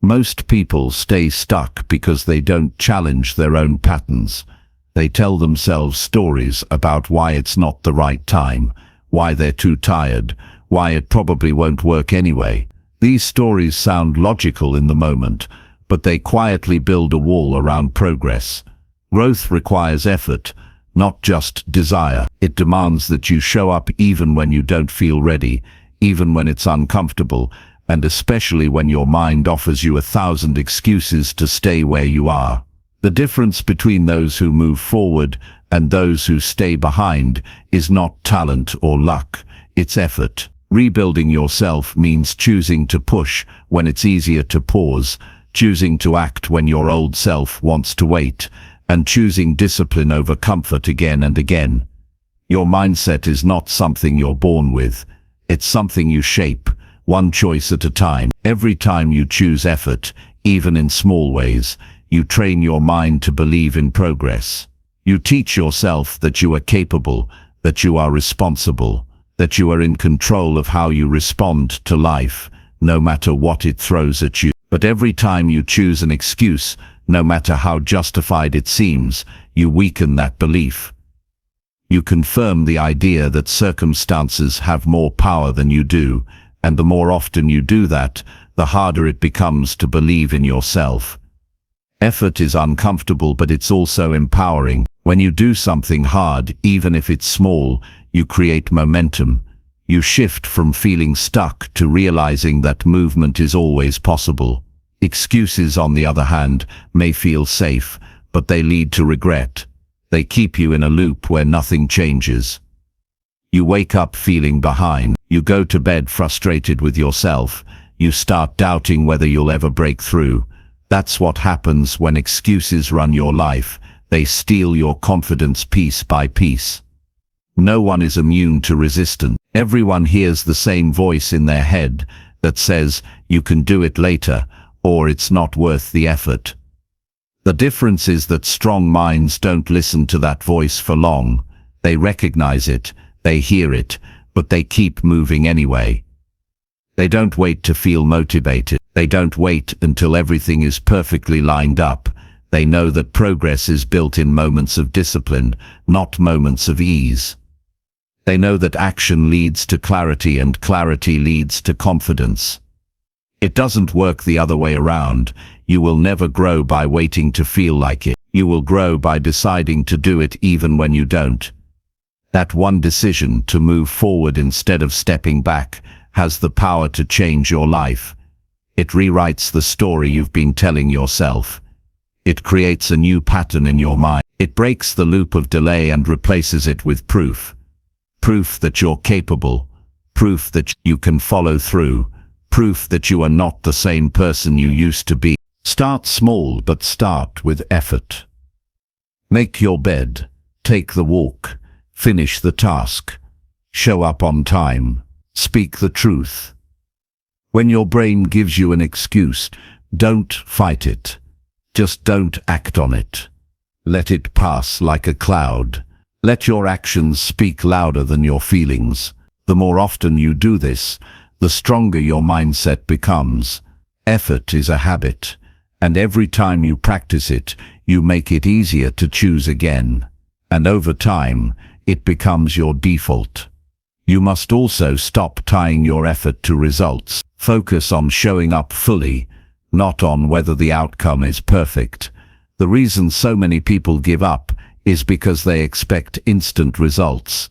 Most people stay stuck because they don't challenge their own patterns. They tell themselves stories about why it's not the right time, why they're too tired, why it probably won't work anyway. These stories sound logical in the moment, but they quietly build a wall around progress. Growth requires effort, not just desire. It demands that you show up even when you don't feel ready, even when it's uncomfortable, and especially when your mind offers you 1,000 excuses to stay where you are. The difference between those who move forward and those who stay behind is not talent or luck, it's effort. Rebuilding yourself means choosing to push when it's easier to pause, choosing to act when your old self wants to wait, and choosing discipline over comfort again and again. Your mindset is not something you're born with, it's something you shape, one choice at a time. Every time you choose effort, even in small ways, you train your mind to believe in progress. You teach yourself that you are capable, that you are responsible, that you are in control of how you respond to life, no matter what it throws at you. But every time you choose an excuse, no matter how justified it seems, you weaken that belief. You confirm the idea that circumstances have more power than you do, and the more often you do that, the harder it becomes to believe in yourself. Effort is uncomfortable, but it's also empowering. When you do something hard, even if it's small, you create momentum. You shift from feeling stuck to realizing that movement is always possible. Excuses, on the other hand, may feel safe, but they lead to regret. They keep you in a loop where nothing changes. You wake up feeling behind. You go to bed frustrated with yourself. You start doubting whether you'll ever break through. That's what happens when excuses run your life. They steal your confidence piece by piece. No one is immune to resistance. Everyone hears the same voice in their head that says, "You can do it later," or "It's not worth the effort." The difference is that strong minds don't listen to that voice for long. They recognize it, they hear it, but they keep moving anyway. They don't wait to feel motivated. They don't wait until everything is perfectly lined up. They know that progress is built in moments of discipline, not moments of ease. They know that action leads to clarity and clarity leads to confidence. It doesn't work the other way around. You will never grow by waiting to feel like it. You will grow by deciding to do it even when you don't. That one decision to move forward instead of stepping back has the power to change your life. It rewrites the story you've been telling yourself. It creates a new pattern in your mind. It breaks the loop of delay and replaces it with proof. Proof that you're capable. Proof that you can follow through. Proof that you are not the same person you used to be. Start small, but start with effort. Make your bed. Take the walk. Finish the task. Show up on time. Speak the truth. When your brain gives you an excuse, don't fight it. Just don't act on it. Let it pass like a cloud. Let your actions speak louder than your feelings. The more often you do this, the stronger your mindset becomes. Effort is a habit, and every time you practice it, you make it easier to choose again. And over time, it becomes your default. You must also stop tying your effort to results. Focus on showing up fully, not on whether the outcome is perfect. The reason so many people give up is because they expect instant results,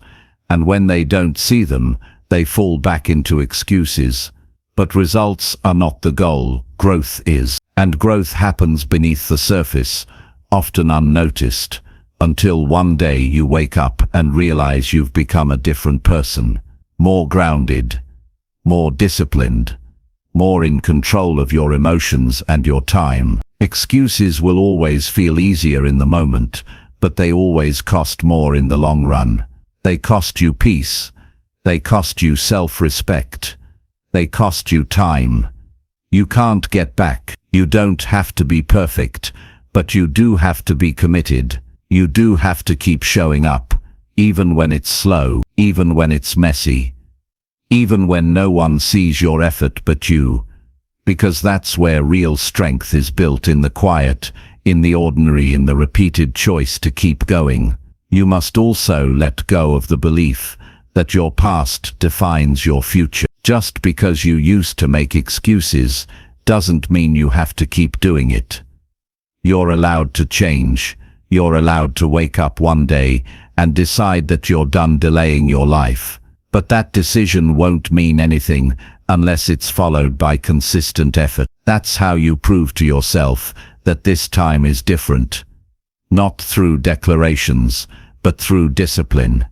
and when they don't see them, they fall back into excuses. But results are not the goal, growth is. And growth happens beneath the surface, often unnoticed, until one day you wake up and realize you've become a different person, more grounded, more disciplined, more in control of your emotions and your time. Excuses will always feel easier in the moment, but they always cost more in the long run. They cost you peace. They cost you self-respect. They cost you time. You can't get back. You don't have to be perfect, but you do have to be committed. You do have to keep showing up, even when it's slow, even when it's messy, even when no one sees your effort but you. Because that's where real strength is built, in the quiet, in the ordinary, in the repeated choice to keep going. You must also let go of the belief that your past defines your future. Just because you used to make excuses doesn't mean you have to keep doing it. You're allowed to change. You're allowed to wake up one day and decide that you're done delaying your life. But that decision won't mean anything unless it's followed by consistent effort. That's how you prove to yourself that this time is different. Not through declarations, but through discipline.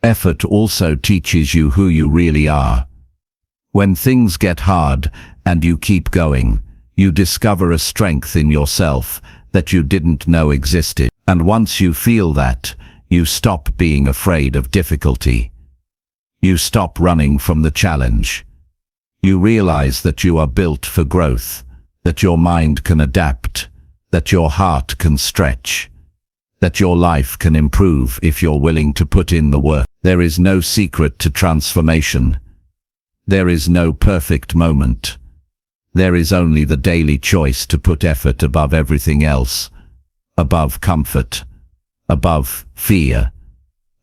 Effort also teaches you who you really are. When things get hard and you keep going, you discover a strength in yourself that you didn't know existed. And once you feel that, you stop being afraid of difficulty. You stop running from the challenge. You realize that you are built for growth, that your mind can adapt, that your heart can stretch, that your life can improve if you're willing to put in the work. There is no secret to transformation. There is no perfect moment. There is only the daily choice to put effort above everything else, above comfort, above fear,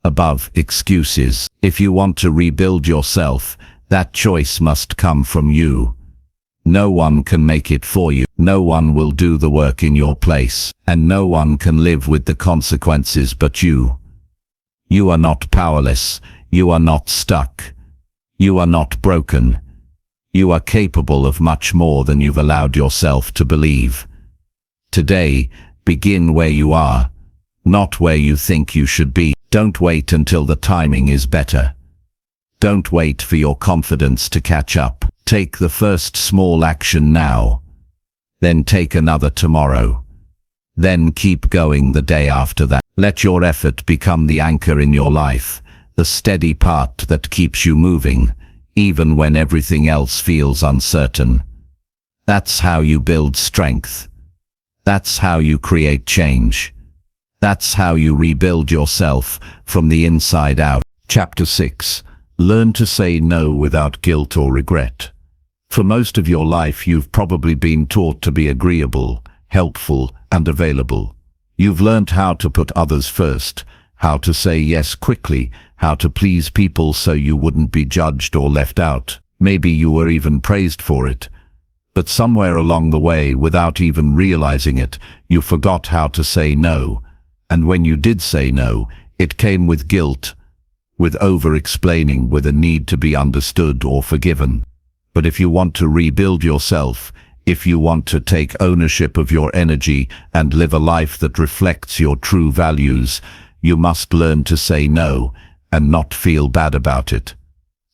above excuses. If you want to rebuild yourself, that choice must come from you. No one can make it for you. No one will do the work in your place, and no one can live with the consequences but you. You are not powerless. You are not stuck. You are not broken. You are capable of much more than you've allowed yourself to believe. Today, begin where you are, not where you think you should be. Don't wait until the timing is better. Don't wait for your confidence to catch up. Take the first small action now. Then take another tomorrow. Then keep going the day after that. Let your effort become the anchor in your life, the steady part that keeps you moving, even when everything else feels uncertain. That's how you build strength. That's how you create change. That's how you rebuild yourself from the inside out. Chapter 6. Learn to say no without guilt or regret. For most of your life, you've probably been taught to be agreeable, helpful, and available. You've learned how to put others first, how to say yes quickly, how to please people so you wouldn't be judged or left out. Maybe you were even praised for it. But somewhere along the way, without even realizing it, you forgot how to say no. And when you did say no, it came with guilt, with over-explaining, with a need to be understood or forgiven. But if you want to rebuild yourself, if you want to take ownership of your energy and live a life that reflects your true values, you must learn to say no and not feel bad about it.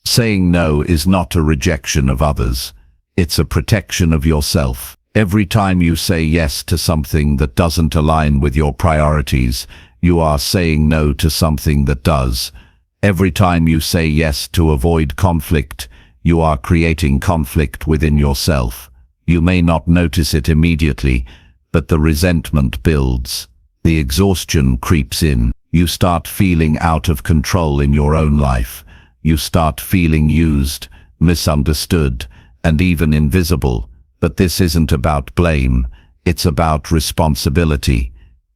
Saying no is not a rejection of others. It's a protection of yourself. Every time you say yes to something that doesn't align with your priorities, you are saying no to something that does. Every time you say yes to avoid conflict, you are creating conflict within yourself. You may not notice it immediately, but the resentment builds. The exhaustion creeps in. You start feeling out of control in your own life. You start feeling used, misunderstood, and even invisible. But this isn't about blame. It's about responsibility.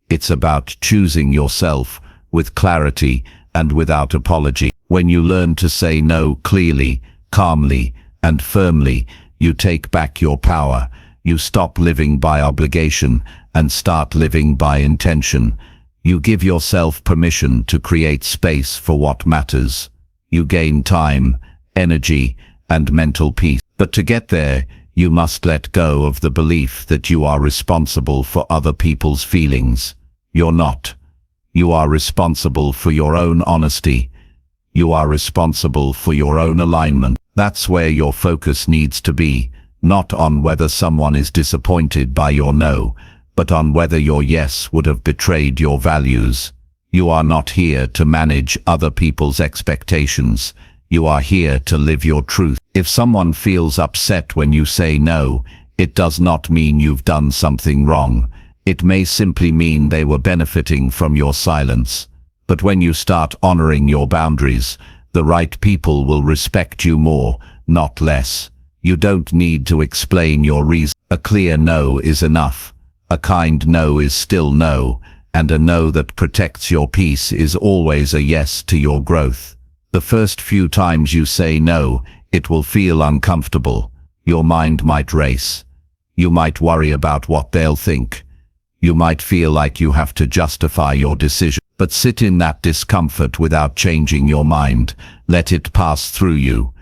It's about choosing yourself with clarity and without apology. When you learn to say no clearly, calmly, and firmly, you take back your power. You stop living by obligation and start living by intention. You give yourself permission to create space for what matters. You gain time, energy, and mental peace. But to get there, you must let go of the belief that you are responsible for other people's feelings. You're not. You are responsible for your own honesty. You are responsible for your own alignment. That's where your focus needs to be, not on whether someone is disappointed by your no, but on whether your yes would have betrayed your values. You are not here to manage other people's expectations. You are here to live your truth. If someone feels upset when you say no, it does not mean you've done something wrong. It may simply mean they were benefiting from your silence. But when you start honoring your boundaries, the right people will respect you more, not less. You don't need to explain your reason. A clear no is enough. A kind no is still no, and a no that protects your peace is always a yes to your growth. The first few times you say no, it will feel uncomfortable. Your mind might race. You might worry about what they'll think. You might feel like you have to justify your decision. But sit in that discomfort without changing your mind. Let it pass through you.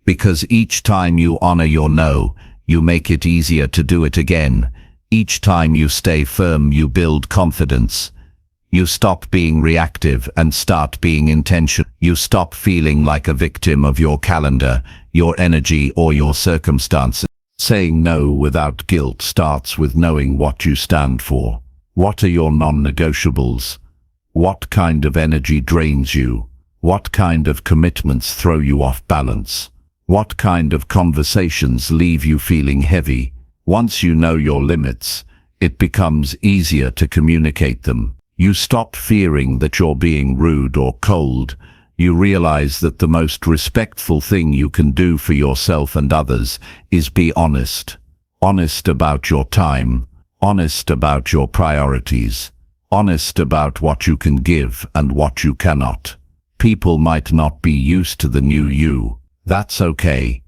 Because each time you honor your no, you make it easier to do it again. Each time you stay firm, you build confidence. You stop being reactive and start being intentional. You stop feeling like a victim of your calendar, your energy, or your circumstances. Saying no without guilt starts with knowing what you stand for. What are your non-negotiables? What kind of energy drains you? What kind of commitments throw you off balance? What kind of conversations leave you feeling heavy? Once you know your limits, it becomes easier to communicate them. You stop fearing that you're being rude or cold. You realize that the most respectful thing you can do for yourself and others is be honest. Honest about your time. Honest about your priorities. Honest about what you can give and what you cannot. People might not be used to the new you. That's okay.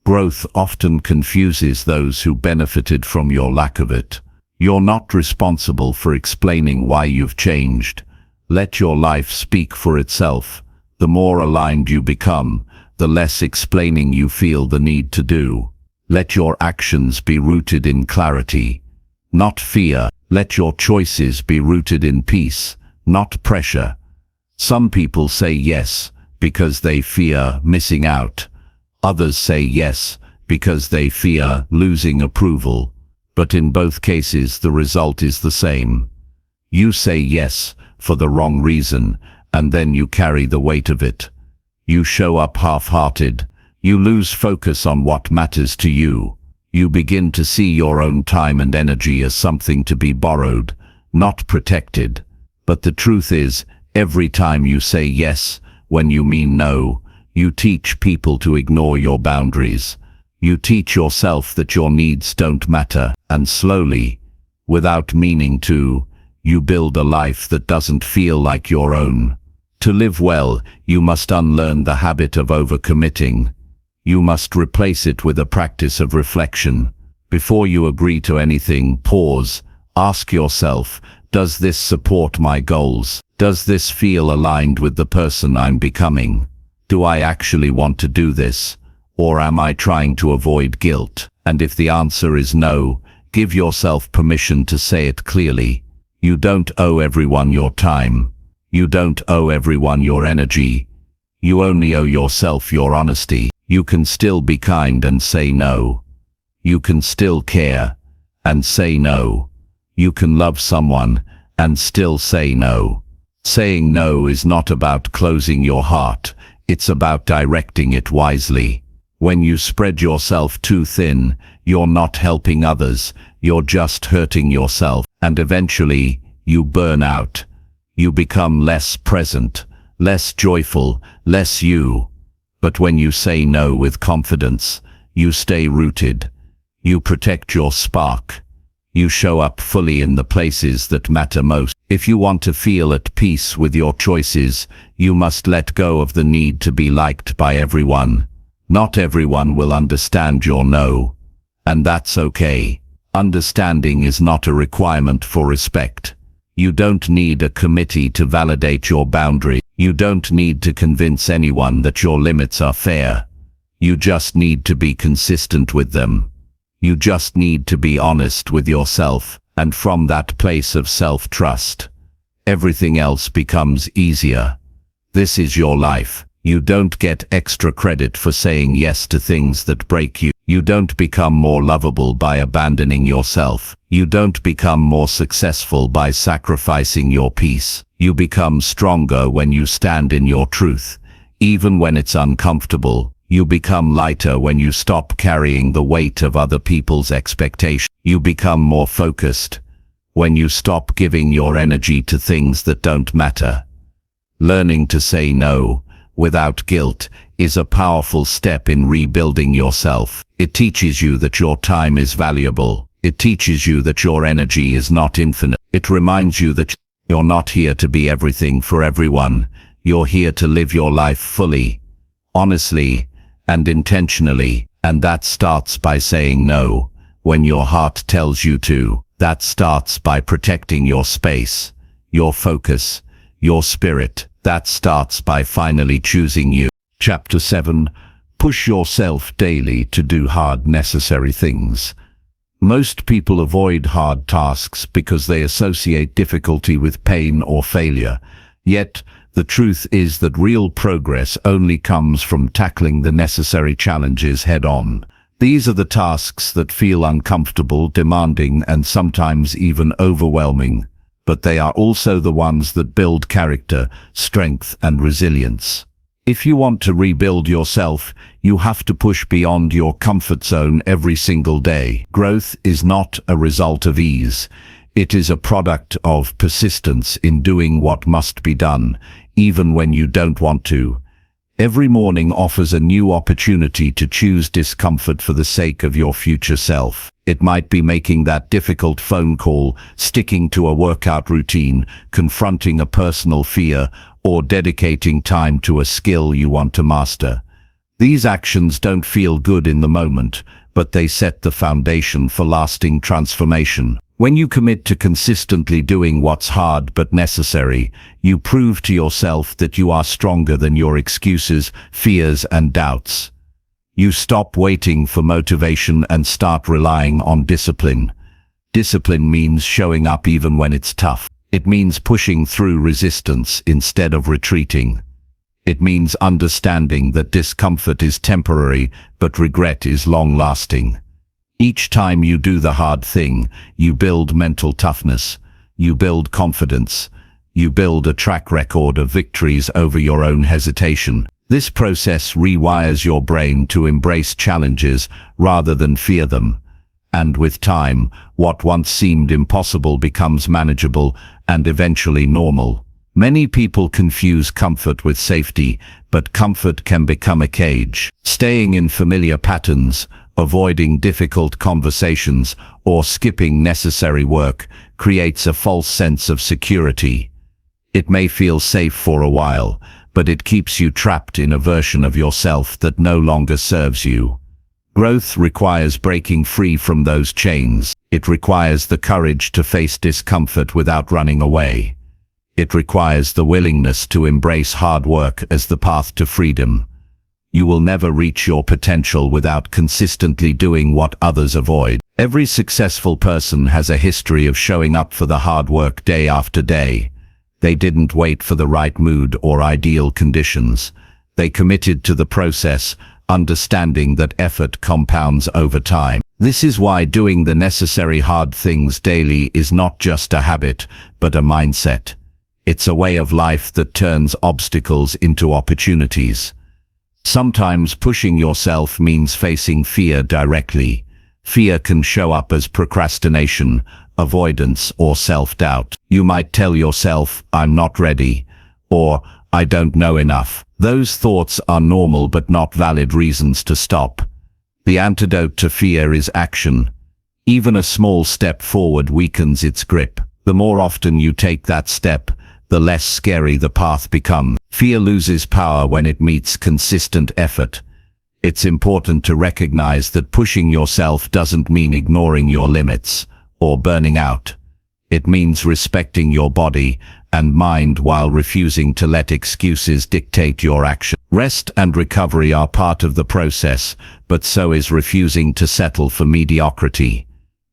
Growth often confuses those who benefited from your lack of it. You're not responsible for explaining why you've changed. Let your life speak for itself. The more aligned you become, the less explaining you feel the need to do. Let your actions be rooted in clarity, not fear. Let your choices be rooted in peace, not pressure. Some people say yes because they fear missing out. Others say yes because they fear losing approval. But in both cases, the result is the same. You say yes for the wrong reason, and then you carry the weight of it. You show up half-hearted. You lose focus on what matters to you. You begin to see your own time and energy as something to be borrowed, not protected. But the truth is, every time you say yes when you mean no, you teach people to ignore your boundaries. You teach yourself that your needs don't matter, and slowly, without meaning to, you build a life that doesn't feel like your own. To live well, you must unlearn the habit of overcommitting. You must replace it with a practice of reflection. Before you agree to anything, pause. Ask yourself, does this support my goals? Does this feel aligned with the person I'm becoming? Do I actually want to do this? Or am I trying to avoid guilt? And if the answer is no, give yourself permission to say it clearly. You don't owe everyone your time. You don't owe everyone your energy. You only owe yourself your honesty. You can still be kind and say no. You can still care and say no. You can love someone and still say no. Saying no is not about closing your heart. It's about directing it wisely. When you spread yourself too thin, you're not helping others. You're just hurting yourself. And eventually, you burn out. You become less present, less joyful, less you. But when you say no with confidence, you stay rooted. You protect your spark. You show up fully in the places that matter most. If you want to feel at peace with your choices, you must let go of the need to be liked by everyone. Not everyone will understand your no, and that's okay. Understanding is not a requirement for respect. You don't need a committee to validate your boundary. You don't need to convince anyone that your limits are fair. You just need to be consistent with them. You just need to be honest with yourself, and from that place of self-trust, everything else becomes easier. This is your life. You don't get extra credit for saying yes to things that break you. You don't become more lovable by abandoning yourself. You don't become more successful by sacrificing your peace. You become stronger when you stand in your truth, even when it's uncomfortable. You become lighter when you stop carrying the weight of other people's expectations. You become more focused when you stop giving your energy to things that don't matter. Learning to say no without guilt is a powerful step in rebuilding yourself. It teaches you that your time is valuable. It teaches you that your energy is not infinite. It reminds you that you're not here to be everything for everyone. You're here to live your life fully, honestly, and intentionally. And that starts by saying no when your heart tells you to. That starts by protecting your space, your focus, your spirit. That starts by finally choosing you. Chapter 7. Push yourself daily to do hard, necessary things. Most people avoid hard tasks because they associate difficulty with pain or failure. Yet, the truth is that real progress only comes from tackling the necessary challenges head-on. These are the tasks that feel uncomfortable, demanding, and sometimes even overwhelming. But they are also the ones that build character, strength, and resilience. If you want to rebuild yourself, you have to push beyond your comfort zone every single day. Growth is not a result of ease. It is a product of persistence in doing what must be done, even when you don't want to. Every morning offers a new opportunity to choose discomfort for the sake of your future self. It might be making that difficult phone call, sticking to a workout routine, confronting a personal fear, or dedicating time to a skill you want to master. These actions don't feel good in the moment, but they set the foundation for lasting transformation. When you commit to consistently doing what's hard but necessary, you prove to yourself that you are stronger than your excuses, fears, and doubts. You stop waiting for motivation and start relying on discipline. Discipline means showing up even when it's tough. It means pushing through resistance instead of retreating. It means understanding that discomfort is temporary, but regret is long-lasting. Each time you do the hard thing, you build mental toughness, you build confidence, you build a track record of victories over your own hesitation. This process rewires your brain to embrace challenges rather than fear them. And with time, what once seemed impossible becomes manageable and eventually normal. Many people confuse comfort with safety, but comfort can become a cage. Staying in familiar patterns, avoiding difficult conversations, or skipping necessary work creates a false sense of security. It may feel safe for a while, but it keeps you trapped in a version of yourself that no longer serves you. Growth requires breaking free from those chains. It requires the courage to face discomfort without running away. It requires the willingness to embrace hard work as the path to freedom. You will never reach your potential without consistently doing what others avoid. Every successful person has a history of showing up for the hard work day after day. They didn't wait for the right mood or ideal conditions. They committed to the process, understanding that effort compounds over time. This is why doing the necessary hard things daily is not just a habit, but a mindset. It's a way of life that turns obstacles into opportunities. Sometimes pushing yourself means facing fear directly. Fear can show up as procrastination, avoidance, or self-doubt. You might tell yourself, "I'm not ready," or "I don't know enough." Those thoughts are normal but not valid reasons to stop. The antidote to fear is action. Even a small step forward weakens its grip. The more often you take that step, the less scary the path becomes. Fear loses power when it meets consistent effort. It's important to recognize that pushing yourself doesn't mean ignoring your limits or burning out. It means respecting your body and mind while refusing to let excuses dictate your action. Rest and recovery are part of the process, but so is refusing to settle for mediocrity.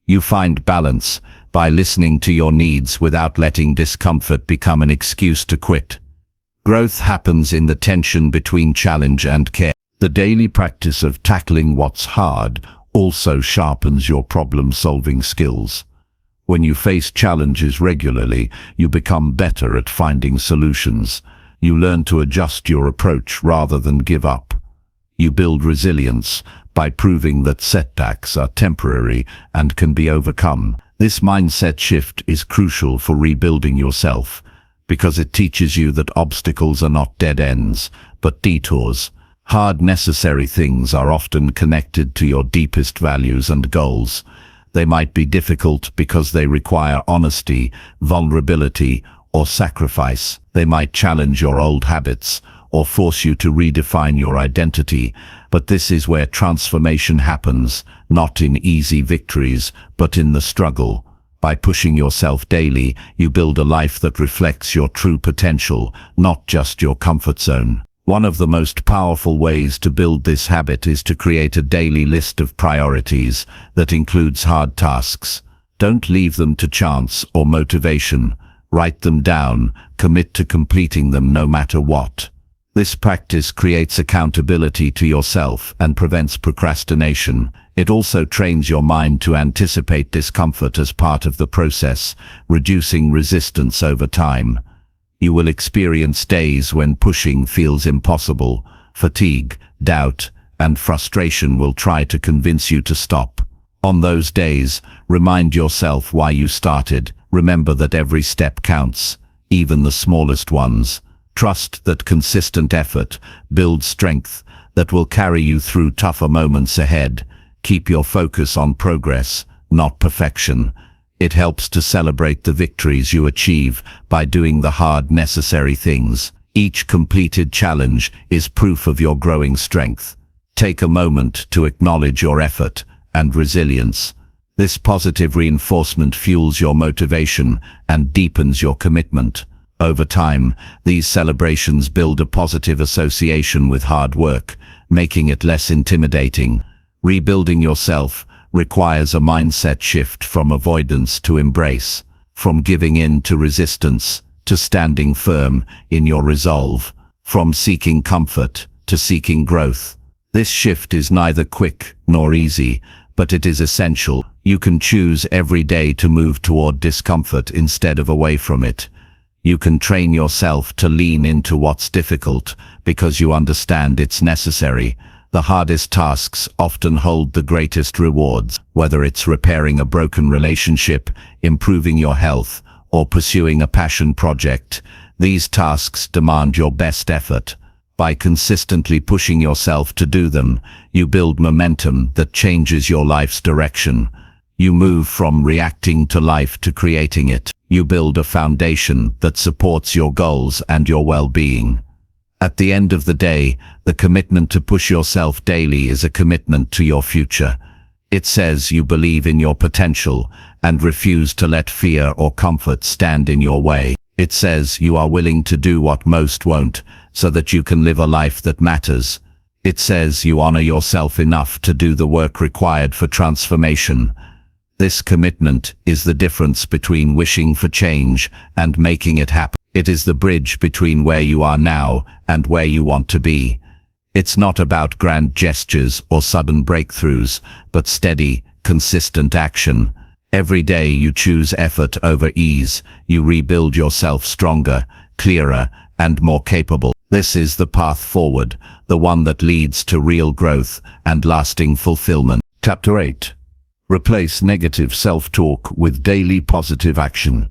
You find balance by listening to your needs without letting discomfort become an excuse to quit. Growth happens in the tension between challenge and care. The daily practice of tackling what's hard also sharpens your problem-solving skills. When you face challenges regularly, you become better at finding solutions. You learn to adjust your approach rather than give up. You build resilience by proving that setbacks are temporary and can be overcome. This mindset shift is crucial for rebuilding yourself, because it teaches you that obstacles are not dead ends, but detours. Hard, necessary things are often connected to your deepest values and goals. They might be difficult because they require honesty, vulnerability, or sacrifice. They might challenge your old habits or force you to redefine your identity. But this is where transformation happens, not in easy victories, but in the struggle. By pushing yourself daily, you build a life that reflects your true potential, not just your comfort zone. One of the most powerful ways to build this habit is to create a daily list of priorities that includes hard tasks. Don't leave them to chance or motivation. Write them down, commit to completing them no matter what. This practice creates accountability to yourself and prevents procrastination. It also trains your mind to anticipate discomfort as part of the process, reducing resistance over time. You will experience days when pushing feels impossible. Fatigue, doubt, and frustration will try to convince you to stop. On those days, remind yourself why you started. Remember that every step counts, even the smallest ones. Trust that consistent effort builds strength that will carry you through tougher moments ahead. Keep your focus on progress, not perfection. It helps to celebrate the victories you achieve by doing the hard, necessary things. Each completed challenge is proof of your growing strength. Take a moment to acknowledge your effort and resilience. This positive reinforcement fuels your motivation and deepens your commitment. Over time, these celebrations build a positive association with hard work, making it less intimidating. Rebuilding yourself requires a mindset shift from avoidance to embrace, from giving in to resistance to standing firm in your resolve, from seeking comfort to seeking growth. This shift is neither quick nor easy, but it is essential. You can choose every day to move toward discomfort instead of away from it. You can train yourself to lean into what's difficult because you understand it's necessary. The hardest tasks often hold the greatest rewards, whether it's repairing a broken relationship, improving your health, or pursuing a passion project. These tasks demand your best effort. By consistently pushing yourself to do them, you build momentum that changes your life's direction. You move from reacting to life to creating it. You build a foundation that supports your goals and your well-being. At the end of the day, the commitment to push yourself daily is a commitment to your future. It says you believe in your potential and refuse to let fear or comfort stand in your way. It says you are willing to do what most won't, so that you can live a life that matters. It says you honor yourself enough to do the work required for transformation. This commitment is the difference between wishing for change and making it happen. It is the bridge between where you are now and where you want to be. It's not about grand gestures or sudden breakthroughs, but steady, consistent action. Every day you choose effort over ease, you rebuild yourself stronger, clearer, and more capable. This is the path forward, the one that leads to real growth and lasting fulfillment. Chapter 8. Replace negative self-talk with daily positive action.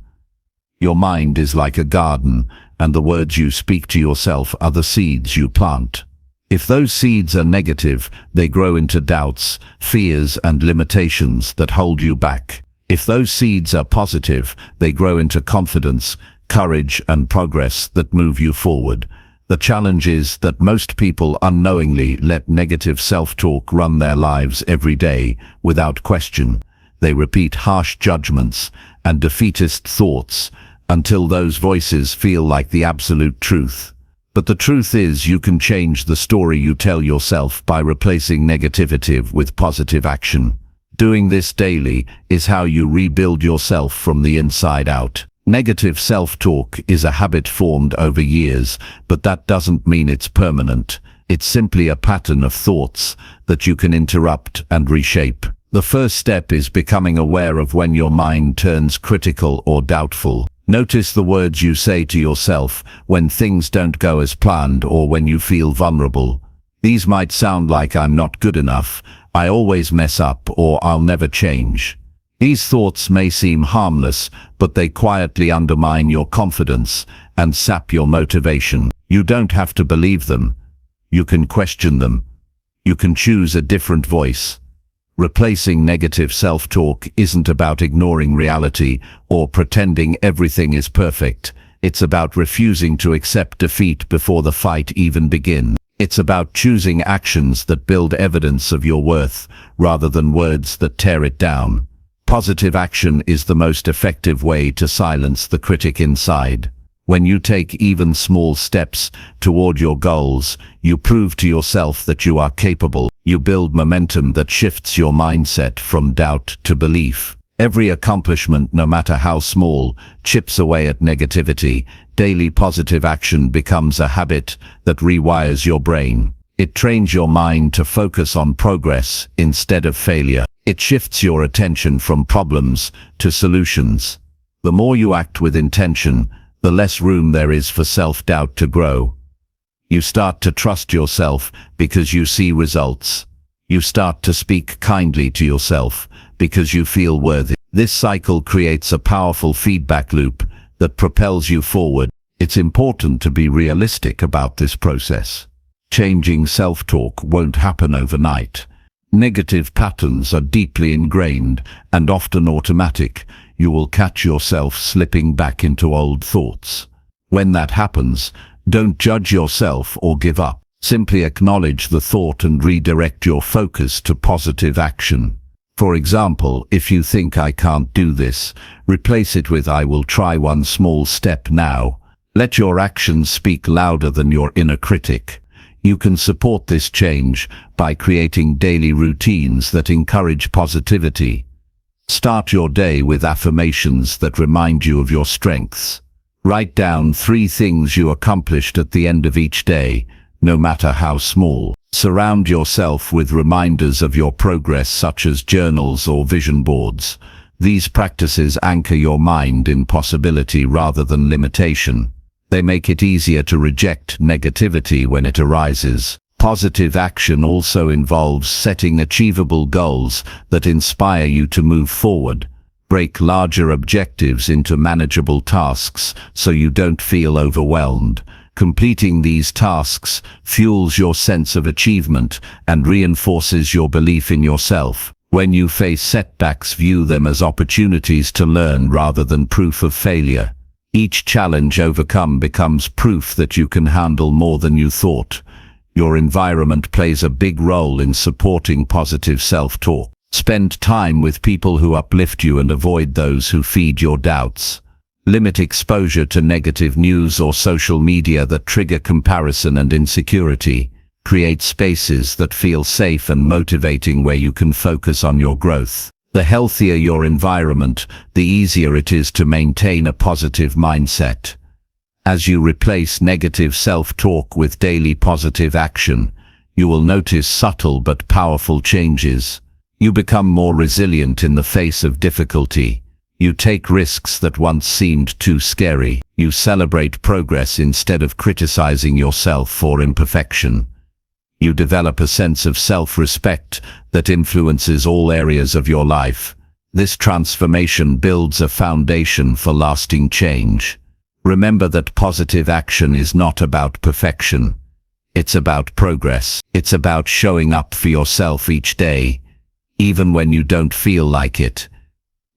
Your mind is like a garden, and the words you speak to yourself are the seeds you plant. If those seeds are negative, they grow into doubts, fears, and limitations that hold you back. If those seeds are positive, they grow into confidence, courage, and progress that move you forward. The challenge is that most people unknowingly let negative self-talk run their lives every day, without question. They repeat harsh judgments and defeatist thoughts until those voices feel like the absolute truth. But the truth is, you can change the story you tell yourself by replacing negativity with positive action. Doing this daily is how you rebuild yourself from the inside out. Negative self-talk is a habit formed over years, but that doesn't mean it's permanent. It's simply a pattern of thoughts that you can interrupt and reshape. The first step is becoming aware of when your mind turns critical or doubtful. Notice the words you say to yourself when things don't go as planned or when you feel vulnerable. These might sound like "I'm not good enough," "I always mess up," or "I'll never change." These thoughts may seem harmless, but they quietly undermine your confidence and sap your motivation. You don't have to believe them. You can question them. You can choose a different voice. Replacing negative self-talk isn't about ignoring reality or pretending everything is perfect. It's about refusing to accept defeat before the fight even begins. It's about choosing actions that build evidence of your worth, rather than words that tear it down. Positive action is the most effective way to silence the critic inside. When you take even small steps toward your goals, you prove to yourself that you are capable. You build momentum that shifts your mindset from doubt to belief. Every accomplishment, no matter how small, chips away at negativity. Daily positive action becomes a habit that rewires your brain. It trains your mind to focus on progress instead of failure. It shifts your attention from problems to solutions. The more you act with intention, the less room there is for self-doubt to grow. You start to trust yourself because you see results. You start to speak kindly to yourself because you feel worthy. This cycle creates a powerful feedback loop that propels you forward. It's important to be realistic about this process. Changing self-talk won't happen overnight. Negative patterns are deeply ingrained and often automatic. You will catch yourself slipping back into old thoughts. When that happens, don't judge yourself or give up. Simply acknowledge the thought and redirect your focus to positive action. For example, if you think "I can't do this," replace it with "I will try one small step now." Let your actions speak louder than your inner critic. You can support this change by creating daily routines that encourage positivity. Start your day with affirmations that remind you of your strengths. Write down 3 things you accomplished at the end of each day, no matter how small. Surround yourself with reminders of your progress, such as journals or vision boards. These practices anchor your mind in possibility rather than limitation. They make it easier to reject negativity when it arises. Positive action also involves setting achievable goals that inspire you to move forward. Break larger objectives into manageable tasks so you don't feel overwhelmed. Completing these tasks fuels your sense of achievement and reinforces your belief in yourself. When you face setbacks, view them as opportunities to learn rather than proof of failure. Each challenge overcome becomes proof that you can handle more than you thought. Your environment plays a big role in supporting positive self-talk. Spend time with people who uplift you and avoid those who feed your doubts. Limit exposure to negative news or social media that trigger comparison and insecurity. Create spaces that feel safe and motivating where you can focus on your growth. The healthier your environment, the easier it is to maintain a positive mindset. As you replace negative self-talk with daily positive action, you will notice subtle but powerful changes. You become more resilient in the face of difficulty. You take risks that once seemed too scary. You celebrate progress instead of criticizing yourself for imperfection. You develop a sense of self-respect that influences all areas of your life. This transformation builds a foundation for lasting change. Remember that positive action is not about perfection. It's about progress. It's about showing up for yourself each day, even when you don't feel like it.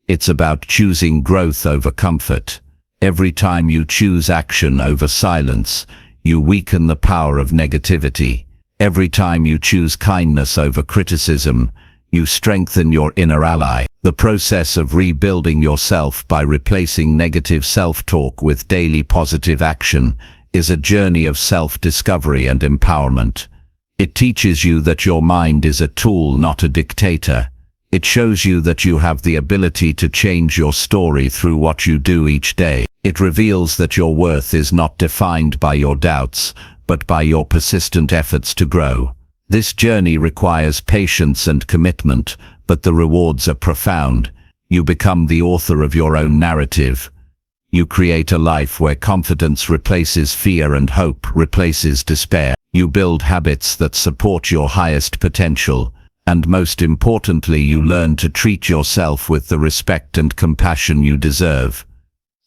It's about choosing growth over comfort. Every time you choose action over silence, you weaken the power of negativity. Every time you choose kindness over criticism, you strengthen your inner ally. The process of rebuilding yourself by replacing negative self-talk with daily positive action is a journey of self-discovery and empowerment. It teaches you that your mind is a tool, not a dictator. It shows you that you have the ability to change your story through what you do each day. It reveals that your worth is not defined by your doubts, but by your persistent efforts to grow. This journey requires patience and commitment, but the rewards are profound. You become the author of your own narrative. You create a life where confidence replaces fear and hope replaces despair. You build habits that support your highest potential, and most importantly, you learn to treat yourself with the respect and compassion you deserve.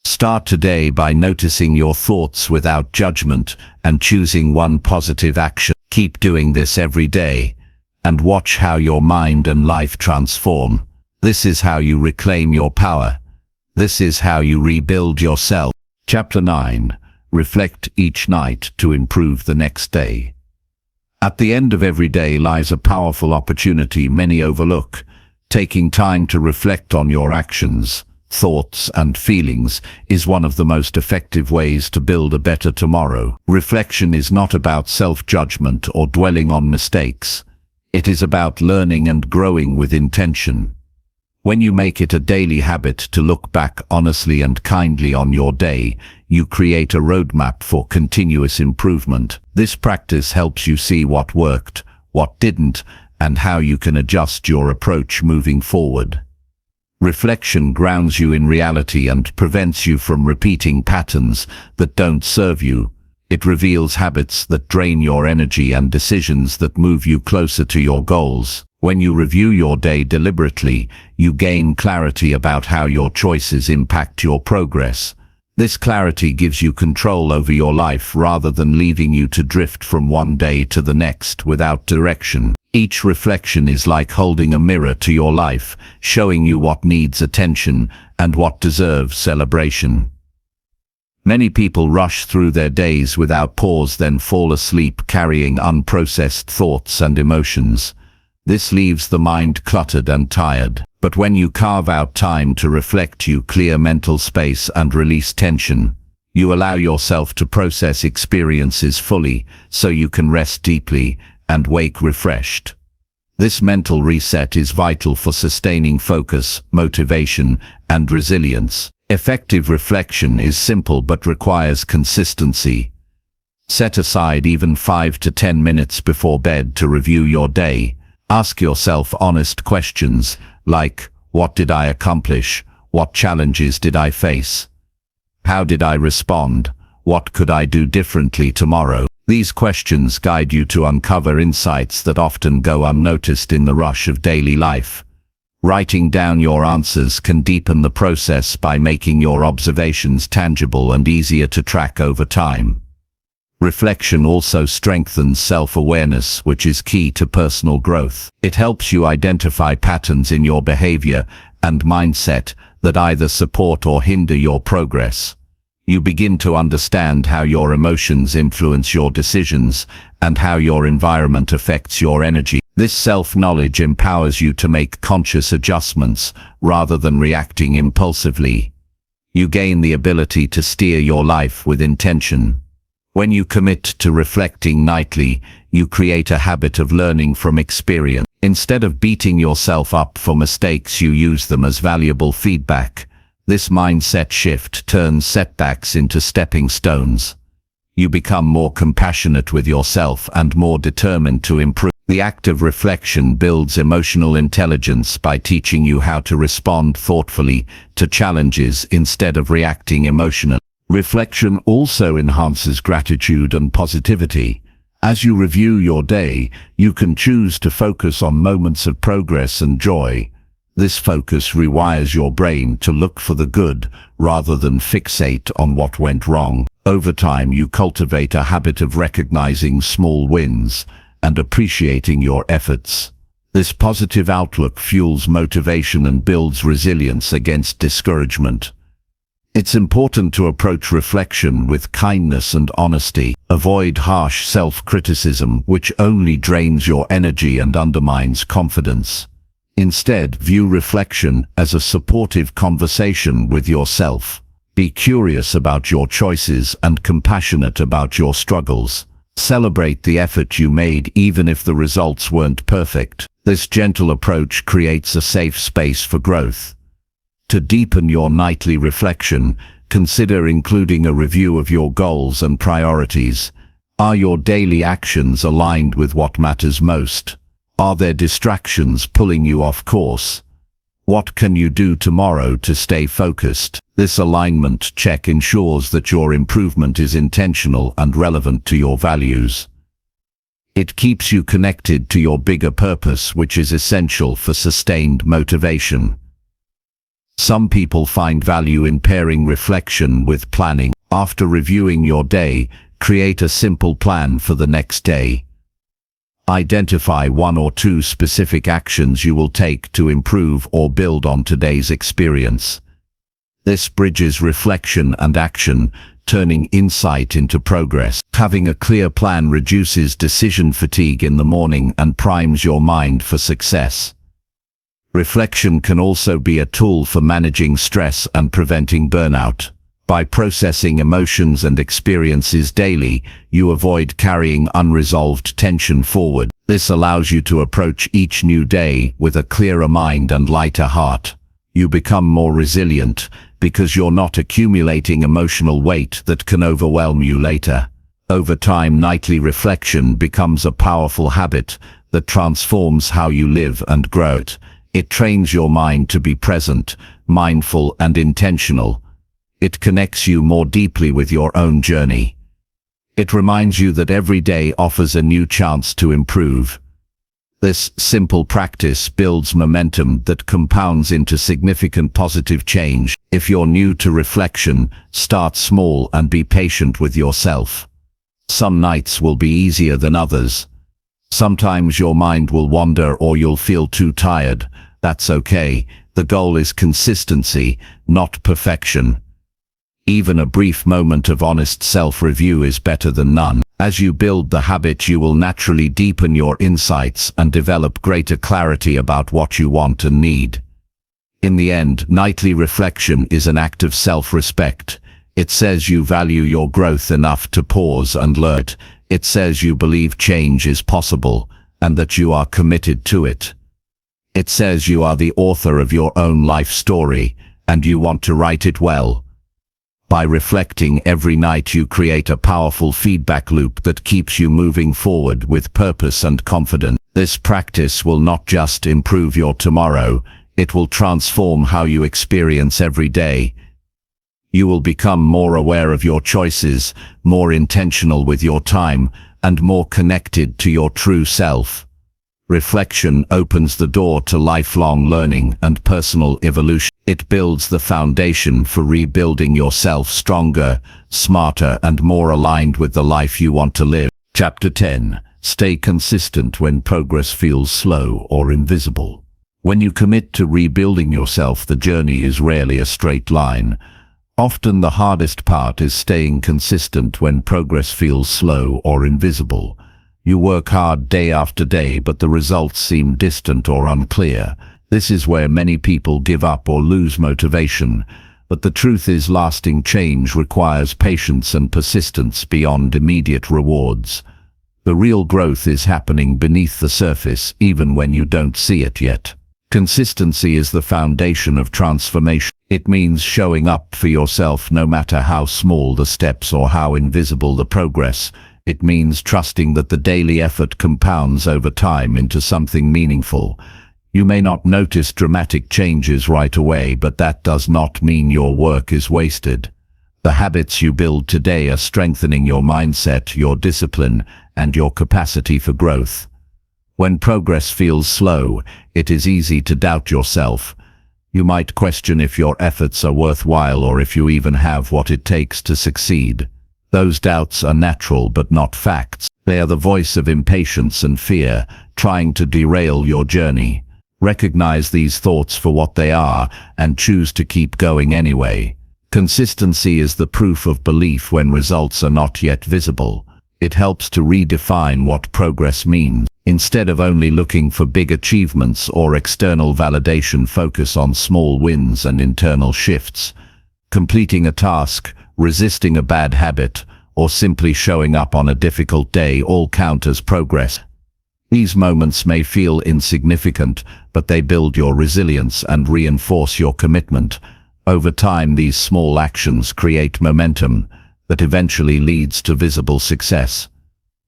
Start today by noticing your thoughts without judgment and choosing one positive action. Keep doing this every day, and watch how your mind and life transform. This is how you reclaim your power. This is how you rebuild yourself. Chapter 9. Reflect each night to improve the next day. At the end of every day lies a powerful opportunity many overlook. Taking time to reflect on your actions, thoughts, and feelings is one of the most effective ways to build a better tomorrow. Reflection is not about self-judgment or dwelling on mistakes. It is about learning and growing with intention. When you make it a daily habit to look back honestly and kindly on your day, you create a roadmap for continuous improvement. This practice helps you see what worked, what didn't, and how you can adjust your approach moving forward. Reflection grounds you in reality and prevents you from repeating patterns that don't serve you. It reveals habits that drain your energy and decisions that move you closer to your goals. When you review your day deliberately, you gain clarity about how your choices impact your progress. This clarity gives you control over your life rather than leaving you to drift from one day to the next without direction. Each reflection is like holding a mirror to your life, showing you what needs attention and what deserves celebration. Many people rush through their days without pause, then fall asleep carrying unprocessed thoughts and emotions. This leaves the mind cluttered and tired. But when you carve out time to reflect, you clear mental space and release tension. You allow yourself to process experiences fully, so you can rest deeply and wake refreshed. This mental reset is vital for sustaining focus, motivation, and resilience. Effective reflection is simple but requires consistency. Set aside even 5 to 10 minutes before bed to review your day. Ask yourself honest questions like, what did I accomplish? What challenges did I face? How did I respond? What could I do differently tomorrow? These questions guide you to uncover insights that often go unnoticed in the rush of daily life. Writing down your answers can deepen the process by making your observations tangible and easier to track over time. Reflection also strengthens self-awareness, which is key to personal growth. It helps you identify patterns in your behavior and mindset that either support or hinder your progress. You begin to understand how your emotions influence your decisions and how your environment affects your energy. This self-knowledge empowers you to make conscious adjustments rather than reacting impulsively. You gain the ability to steer your life with intention. When you commit to reflecting nightly, you create a habit of learning from experience. Instead of beating yourself up for mistakes, you use them as valuable feedback. This mindset shift turns setbacks into stepping stones. You become more compassionate with yourself and more determined to improve. The act of reflection builds emotional intelligence by teaching you how to respond thoughtfully to challenges instead of reacting emotionally. Reflection also enhances gratitude and positivity. As you review your day, you can choose to focus on moments of progress and joy. This focus rewires your brain to look for the good rather than fixate on what went wrong. Over time, you cultivate a habit of recognizing small wins and appreciating your efforts. This positive outlook fuels motivation and builds resilience against discouragement. It's important to approach reflection with kindness and honesty. Avoid harsh self-criticism, which only drains your energy and undermines confidence. Instead, view reflection as a supportive conversation with yourself. Be curious about your choices and compassionate about your struggles. Celebrate the effort you made even if the results weren't perfect. This gentle approach creates a safe space for growth. To deepen your nightly reflection, consider including a review of your goals and priorities. Are your daily actions aligned with what matters most? Are there distractions pulling you off course? What can you do tomorrow to stay focused? This alignment check ensures that your improvement is intentional and relevant to your values. It keeps you connected to your bigger purpose, which is essential for sustained motivation. Some people find value in pairing reflection with planning. After reviewing your day, create a simple plan for the next day. Identify 1 or 2 specific actions you will take to improve or build on today's experience. This bridges reflection and action, turning insight into progress. Having a clear plan reduces decision fatigue in the morning and primes your mind for success. Reflection can also be a tool for managing stress and preventing burnout. By processing emotions and experiences daily, you avoid carrying unresolved tension forward. This allows you to approach each new day with a clearer mind and lighter heart. You become more resilient because you're not accumulating emotional weight that can overwhelm you later. Over time, nightly reflection becomes a powerful habit that transforms how you live and grow. It trains your mind to be present, mindful, and intentional. It connects you more deeply with your own journey. It reminds you that every day offers a new chance to improve. This simple practice builds momentum that compounds into significant positive change. If you're new to reflection, start small and be patient with yourself. Some nights will be easier than others. Sometimes your mind will wander or you'll feel too tired. That's okay. The goal is consistency, not perfection. Even a brief moment of honest self-review is better than none. As you build the habit, you will naturally deepen your insights and develop greater clarity about what you want and need. In the end, nightly reflection is an act of self-respect. It says you value your growth enough to pause and learn. It says you believe change is possible and that you are committed to it. It says you are the author of your own life story and you want to write it well. By reflecting every night, you create a powerful feedback loop that keeps you moving forward with purpose and confidence. This practice will not just improve your tomorrow, it will transform how you experience every day. You will become more aware of your choices, more intentional with your time, and more connected to your true self. Reflection opens the door to lifelong learning and personal evolution. It builds the foundation for rebuilding yourself stronger, smarter, and more aligned with the life you want to live. Chapter 10. Stay consistent when progress feels slow or invisible. When you commit to rebuilding yourself, the journey is rarely a straight line. Often the hardest part is staying consistent when progress feels slow or invisible. You work hard day after day, but the results seem distant or unclear. This is where many people give up or lose motivation. But the truth is, lasting change requires patience and persistence beyond immediate rewards. The real growth is happening beneath the surface, even when you don't see it yet. Consistency is the foundation of transformation. It means showing up for yourself no matter how small the steps or how invisible the progress. It means trusting that the daily effort compounds over time into something meaningful. You may not notice dramatic changes right away, but that does not mean your work is wasted. The habits you build today are strengthening your mindset, your discipline, and your capacity for growth. When progress feels slow, it is easy to doubt yourself. You might question if your efforts are worthwhile or if you even have what it takes to succeed. Those doubts are natural but not facts. They are the voice of impatience and fear, trying to derail your journey. Recognize these thoughts for what they are and choose to keep going anyway. Consistency is the proof of belief when results are not yet visible. It helps to redefine what progress means. Instead of only looking for big achievements or external validation, focus on small wins and internal shifts. Completing a task, resisting a bad habit, or simply showing up on a difficult day all count as progress. These moments may feel insignificant, but they build your resilience and reinforce your commitment. Over time, these small actions create momentum that eventually leads to visible success.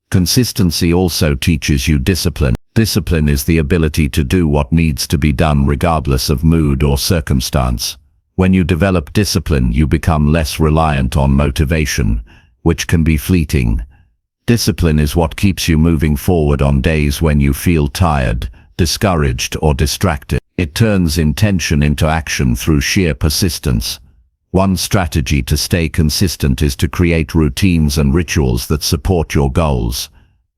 Consistency also teaches you discipline. Discipline is the ability to do what needs to be done regardless of mood or circumstance. When you develop discipline, you become less reliant on motivation, which can be fleeting. Discipline is what keeps you moving forward on days when you feel tired, discouraged, or distracted. It turns intention into action through sheer persistence. One strategy to stay consistent is to create routines and rituals that support your goals.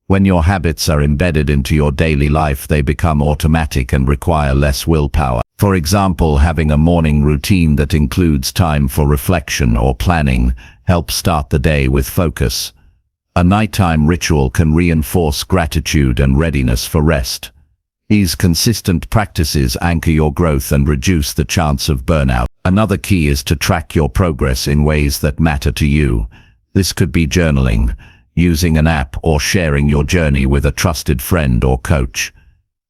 When your habits are embedded into your daily life, they become automatic and require less willpower. For example, having a morning routine that includes time for reflection or planning helps start the day with focus. A nighttime ritual can reinforce gratitude and readiness for rest. These consistent practices anchor your growth and reduce the chance of burnout. Another key is to track your progress in ways that matter to you. This could be journaling, using an app, or sharing your journey with a trusted friend or coach.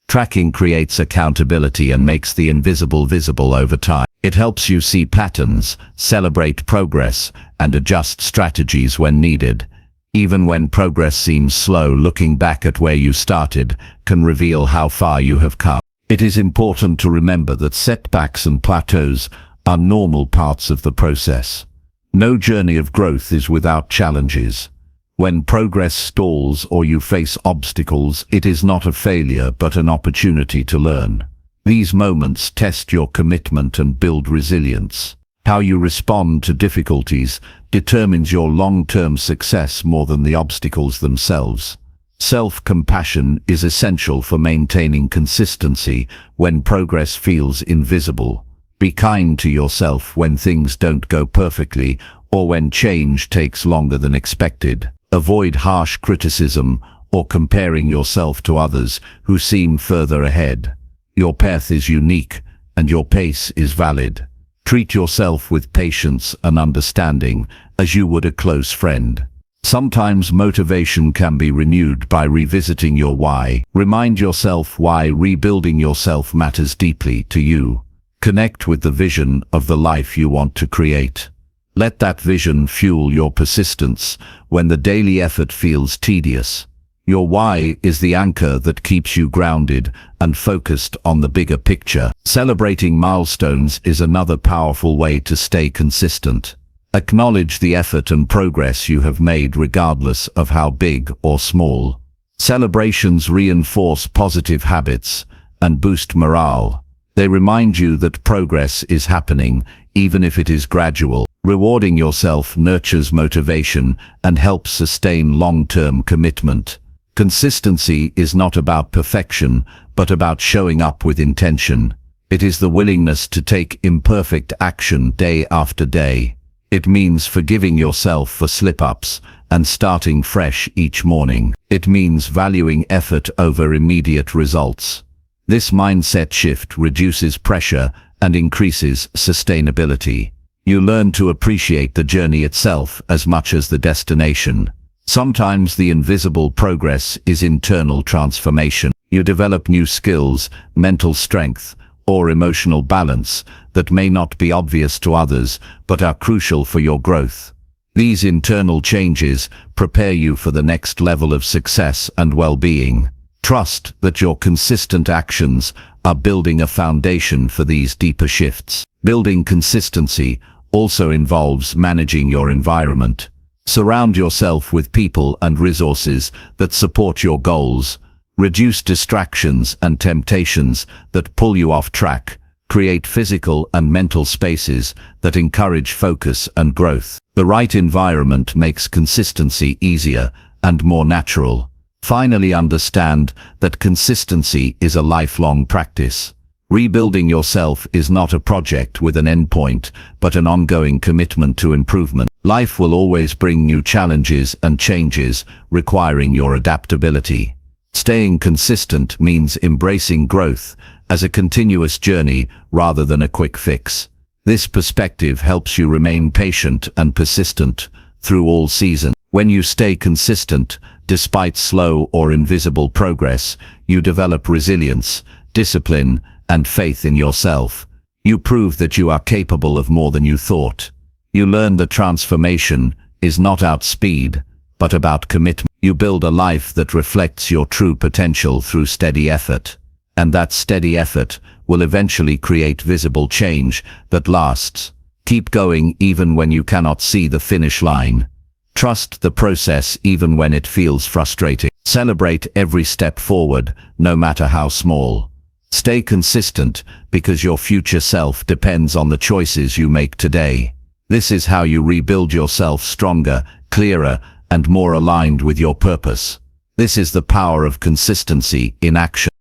Tracking creates accountability and makes the invisible visible over time. It helps you see patterns, celebrate progress, and adjust strategies when needed. Even when progress seems slow, looking back at where you started can reveal how far you have come. It is important to remember that setbacks and plateaus are normal parts of the process. No journey of growth is without challenges. When progress stalls or you face obstacles, it is not a failure but an opportunity to learn. These moments test your commitment and build resilience. How you respond to difficulties determines your long-term success more than the obstacles themselves. Self-compassion is essential for maintaining consistency when progress feels invisible. Be kind to yourself when things don't go perfectly or when change takes longer than expected. Avoid harsh criticism or comparing yourself to others who seem further ahead. Your path is unique and your pace is valid. Treat yourself with patience and understanding as you would a close friend. Sometimes motivation can be renewed by revisiting your why. Remind yourself why rebuilding yourself matters deeply to you. Connect with the vision of the life you want to create. Let that vision fuel your persistence when the daily effort feels tedious. Your why is the anchor that keeps you grounded and focused on the bigger picture. Celebrating milestones is another powerful way to stay consistent. Acknowledge the effort and progress you have made regardless of how big or small. Celebrations reinforce positive habits and boost morale. They remind you that progress is happening, even if it is gradual. Rewarding yourself nurtures motivation and helps sustain long-term commitment. Consistency is not about perfection, but about showing up with intention. It is the willingness to take imperfect action day after day. It means forgiving yourself for slip-ups and starting fresh each morning. It means valuing effort over immediate results. This mindset shift reduces pressure and increases sustainability. You learn to appreciate the journey itself as much as the destination. Sometimes the invisible progress is internal transformation. You develop new skills, mental strength, or emotional balance that may not be obvious to others but are crucial for your growth. These internal changes prepare you for the next level of success and well-being. Trust that your consistent actions are building a foundation for these deeper shifts. Building consistency also involves managing your environment. Surround yourself with people and resources that support your goals. Reduce distractions and temptations that pull you off track. Create physical and mental spaces that encourage focus and growth. The right environment makes consistency easier and more natural. Finally, understand that consistency is a lifelong practice. Rebuilding yourself is not a project with an endpoint, but an ongoing commitment to improvement. Life will always bring new challenges and changes, requiring your adaptability. Staying consistent means embracing growth as a continuous journey rather than a quick fix. This perspective helps you remain patient and persistent through all seasons. When you stay consistent, despite slow or invisible progress, you develop resilience, discipline, and faith in yourself. You prove that you are capable of more than you thought. You learn that transformation is not about speed, but about commitment. You build a life that reflects your true potential through steady effort. And that steady effort will eventually create visible change that lasts. Keep going even when you cannot see the finish line. Trust the process even when it feels frustrating. Celebrate every step forward, no matter how small. Stay consistent because your future self depends on the choices you make today. This is how you rebuild yourself stronger, clearer, and more aligned with your purpose. This is the power of consistency in action.